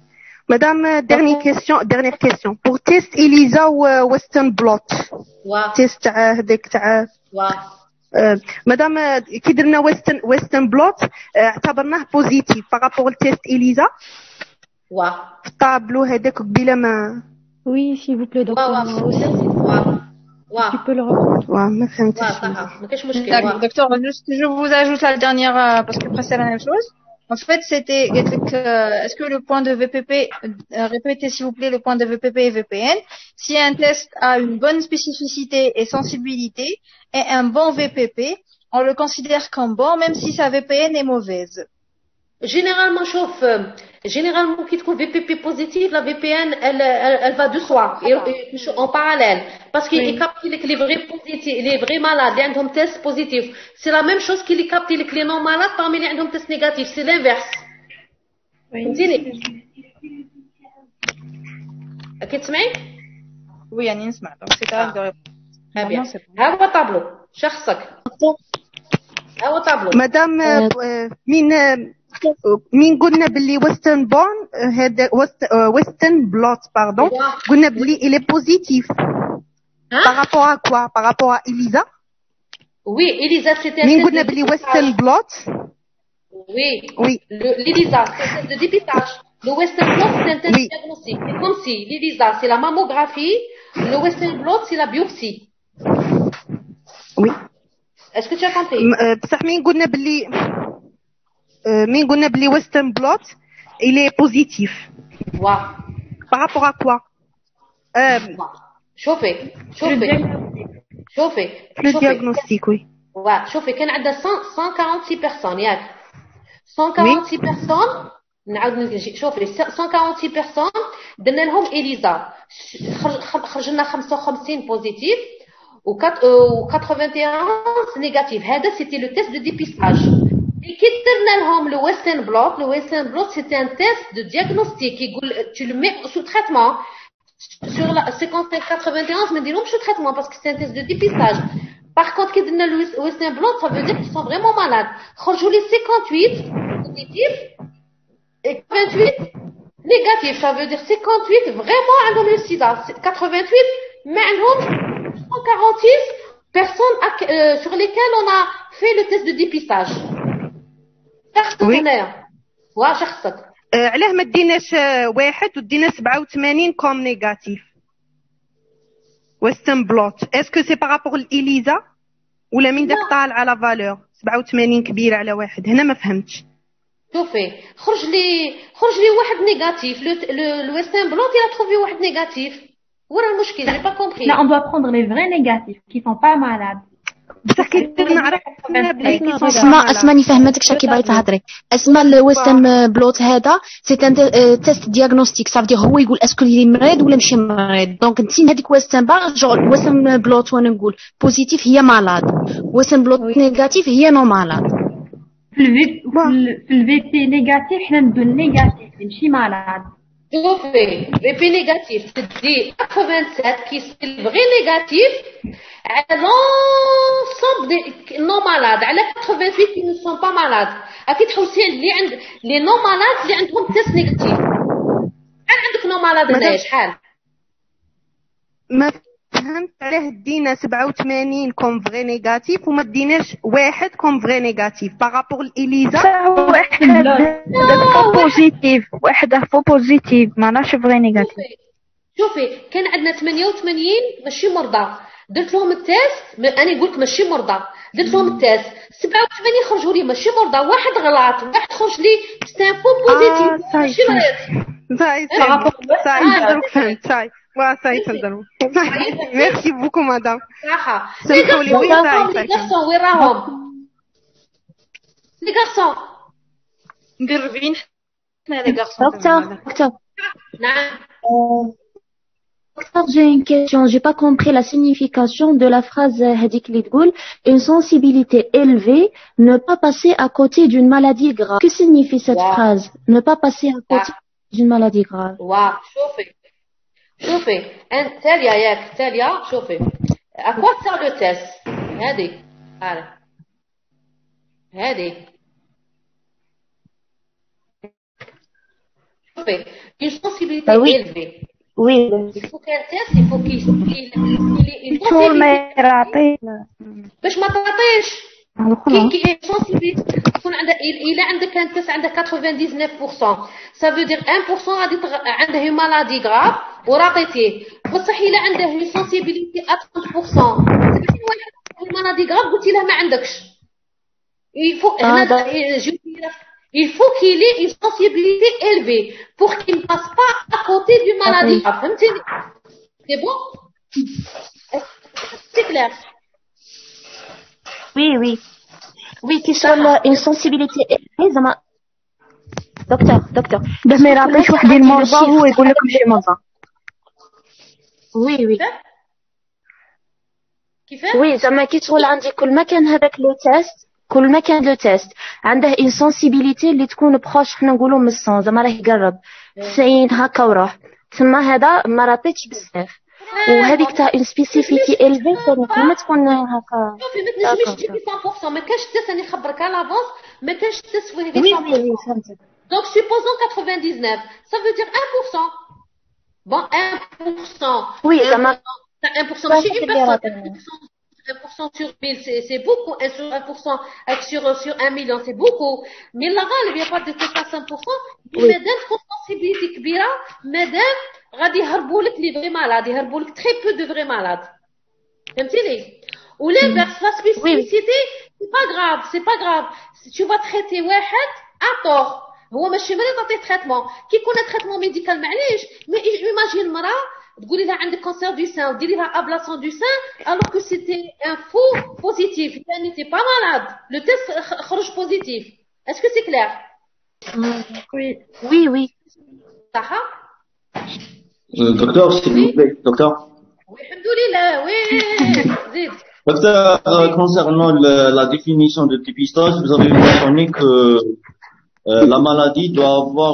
Madame, dernière question. Pour test ELISA ou Western blot. Test هذاك تاع Madame, كي درنا Western blot اعتبرناه بوزيتيف par rapport au test ELISA. في الطابلو هذاك قبيله ما. Oui, s'il vous plaît, docteur. Tu peux le reprendre. D'accord, docteur, juste, je vous ajoute la dernière, parce que après c'est la même chose. En fait, c'était, est-ce que le point de VPP, répétez s'il vous plaît le point de VPP et VPN, si un test a une bonne spécificité et sensibilité et un bon VPP, on le considère comme bon, même si sa VPN est mauvaise. Généralement, qui trouve VPP positive, la VPN, elle va de soi, en parallèle. Parce qu'il capte les vrais positifs, les vrais malades, les ont test positif. C'est la même chose qu'il capte les non malades parmi les ont test négatif. C'est l'inverse. Oui, Annie, donc c'est à de répondre. Bien. هذا tableau. شخصك. هذا tableau. Madame, مين قلنا باللي ويسترن بورن هذا ويسترن بلوت باردون قلنا باللي il est positif par rapport à quoi par rapport à ELISA oui ELISA c'était مين قلنا باللي ويسترن بلوت oui l'ELISA c'est un test de dépistage le western blot c'est un test diagnostique c'est comme si l'ELISA c'est la mammographie le western blot c'est la biopsie oui est-ce que tu as compris بصح مين قلنا باللي Western blot il est positif. Par rapport à quoi شوفي le diagnostic oui. شوفي كان عندنا 146 personnes ياك 146 personnes نعاود شوفي 146 personnes درنا لهم إليزا خرج لنا 55 بوزيتيف و 81 négatif. هذا c'était le test de dépistage. Et qui درنا لهم le Western blot c'est un test de diagnostic يقول tu le mets sous traitement sur la 51-91 ما نديرهمش sous traitement parce que c'est un test de dépistage. Par contre qui درنا le Western blot ça veut dire qu'ils sont vraiment malades. خرجوا لي 58 positifs et 28 négatifs. Ça veut dire 58 vraiment عندهم le sida, 88 ما عندهم 146 personnes sur lesquelles on a fait le test de dépistage. Personnel. Ouais, شخصك. علاه ما ديناش واحد ودينا 87 كوم نيجاتيف ويسترن بلوت. اسكو سي بارابور لإليزا ولا من داك طالع على فالور 87 كبيره على واحد؟ هنا ما فهمتش. شوفي خرج لي واحد نيجاتيف. Le Western blot il a trouvé واحد نيجاتيف. ولا المشكل؟ j'ai pas compris. Là on doit prendre les vrais négatifs qui sont pas malades. بصح كيف نعرف اسمعني فهمتك شكي باغي تهضري. اسمع الويسترن بلوت هذا سي ان تيست دياغنوستيك، صافي دير هو يقول اسكو لي مريض ولا ماشي مريض. دونك انت هذيك ويسترن ويسترن بلوت وانا نقول بوزيتيف هي مالاد، ويسترن بلوت نيجاتيف هي نو مالاد. في الفي بي نيجاتيف حنا ندو نيجاتيف ماشي مالاد. شوفي في بي نيجاتيف تدي 87 كي سي الفغي نيجاتيف على لونسومبل دي نو مالاد، على 88 كي نو سون با مالاد. اكيد تحوسي اللي عند لي نو مالاد اللي عندهم تيست نيجاتيف. شحال عندك نو مالاد هنايا شحال؟ ما فهمت علاه دينا 87 كوم فغي نيجاتيف وما ديناش واحد كوم فغي نيجاتيف بارابور لإليزا. واحد فو بوزيتيف، واحد فو بوزيتيف ماناش فغي نيجاتيف. شوفي كان عندنا 88 ماشي مرضى، درت لهم التيست. انا نقول لك ماشي مرضى، درت لهم التيست 87 خرجوا لي ماشي مرضى، واحد غلط، واحد خرج لي ستانفو بوزيتيف ماشي مريض. صاي دروك فهمت. صاي صاي تنضربوا. ميرسي بوكو مدام. صراحه سمحوا لي. وين لي غارسون وين راهم؟ لي غارسون مقربين حنا لي غارسون. دكتور نعم. Docteur, j'ai une question. J'ai pas compris la signification de la phrase هذيك اللي تقول une sensibilité élevée, ne pas passer à côté d'une maladie grave. Que signifie cette phrase? Ne pas passer à côté d'une maladie grave. واو شوفي انت تاليا ياك تاليا. شوفي اكوا سار لو تيست هذه شوفي une sensibilité élevée. Oui. Il faut qu'un test, il faut qu'il faut ما يعطي باش ما تعطيش كي sensibilité تكون عندها. الا عندك ان تيست عندك 99% ça veut dire 1% غادي عنده une maladie grave وراقيتيه. بصح الا عنده une sensibilité à 30% واحد une maladie grave قلتي له ما عندكش. il faut il faut qu'il ait une sensibilité élevée pour qu'il ne passe pas à côté d'une maladie grave. فهمتيني؟ C'est bon? C'est clair? Oui, qui soit une sensibilité élevée زعما. دكتور باش ما يعطيش واحد المرضى هو يقول لك ماشي مرضى. وي كيفاش؟ وي زعما كي تقول عندي كل ما كان هذاك لو تيست، كل ما كان لو تيست عنده ان سنسيبيليتي اللي تكون بروش حنا نقولوا من الصون زعما راه يقرب 90 هكا وروح تما هذا ما رطيتش بزاف. وهذيك تاع ان سبيسيفيتي الفي ما تكون هكا. شوفي ما تنجميش تجيبي 100%. ما كانش تيست راني نخبرك على لافونس ما كانش تيست فيه 100%. وي فهمت. Donc supposons 99 ça veut dire 1%. Bon 1%. Oui زعما 1% ماشي une personne. 1% sur 1000 c'est beaucoup. 1 sur 1% sur 1 million c'est beaucoup. Mais là il n'y a pas de test à 100%. مادام تكون sensibilité كبيرة مادام غادي يهربوا لك لي فري مالاد، يهربوا لك تري بو دو فري مالاد. فهمتيني؟ و l'inverse la spécificité c'est pas grave tu vas traiter واحد à tort. هو ماشي مريض تعطيه تريتمون كي يكون تريتمون ميديكال معليش. مي ايماجين مرا تقولي لها عندك كونسير دو سان وديري لها ابلاسيون دو سان alors que c'était un faux positif. elle n'était pas malade. le test خرج positif. est-ce que c'est clair? Oui. صح. Docteur, s'il vous plaît, docteur. Oui, alhamdoulilah, oui. Zid. Docteur, concernant la définition de dépistage, vous avez mentionné que la maladie doit avoir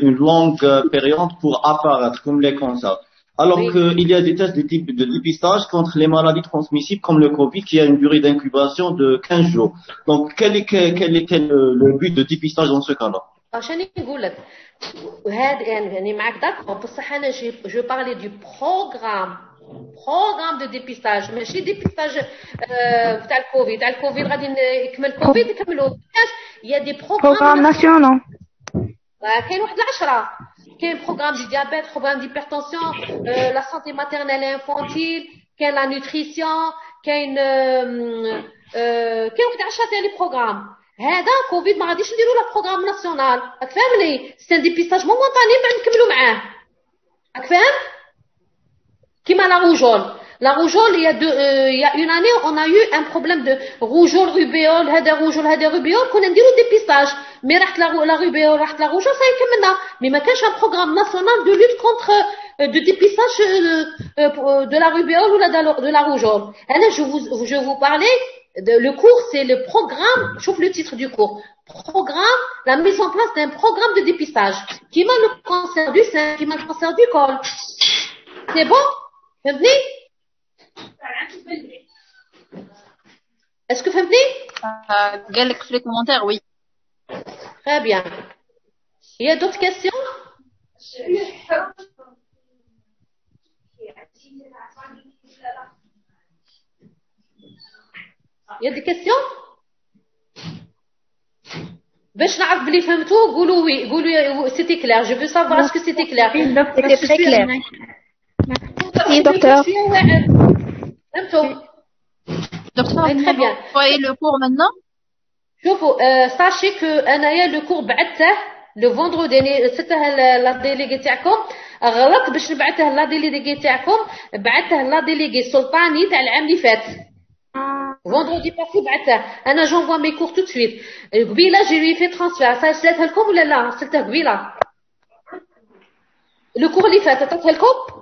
une longue période pour apparaître, comme les cancers. Alors qu'il y a des tests de type de dépistage contre les maladies transmissibles comme le Covid qui a une durée d'incubation de 15 jours. Donc, quel était le but de dépistage dans ce cas-là? عشان نقول لك وهذا يعني معك داكور بصح انا جو بارلي دو بروغرام دو ديبيستاج ماشي ديبيستاج تاع الكوفيد غادي يكمل كوفيد يكملوا يا دي بروغرام ناسيونال كاين واحد 10 كاين بروغرام دي ديابيت بروغرام ديبرتونسيون لا سانتي ماتيرنيل انفانتيل كاين لا نوتريسيون كاين واحد 10 تاع لي بروغرام هذا كوفيد ما غاديش نديروا لا بروغرام ناسيونال راك فاهمني سي ان ديبيستاج مومونطاني ما نكملوا معاه راك فاهم كيما لا rougeole il y a une année on a eu un problème de rougeole rubéole هذا rubéole كنا نديروا ديبيستاج مي راحت لا rubéole راحت لا rougeole صاي كملنا مي ما كانش ان بروغرام ناسيونال دو لوت كونتر de dépistage de la rubéole ou de la rougeole انا je vous parlais le cours c'est le programme chauffe le titre du cours programme la mise en place d'un programme de dépistage qui m'a le cancer du sein qui m'a le cancer du col c'est bon فهمتني est-ce que فهمتني قال لك في les commentaires oui très bien il y a d'autres questions il y a des questions باش نعرف بلي فهمتوا قولوا وي قولوا c'était clair je veux savoir est-ce que c'était clair c'était très clair merci docteur docteur très bien vous voyez le cours maintenant شوفوا sachez que انايا le cours بعثته le vendredi يعني سته لا ديليغي تاعكم غلط باش نبعثه لا ديليغي تاعكم بعثته لا ديليغي سلطاني تاع العام اللي فات vendredi passé بعثته انا j'envoie mes cours tout de suite قبيله j'ai lui fait transfert سالتها لكم ولا لا سالتها قبيله le cours اللي فات عطيتها لكم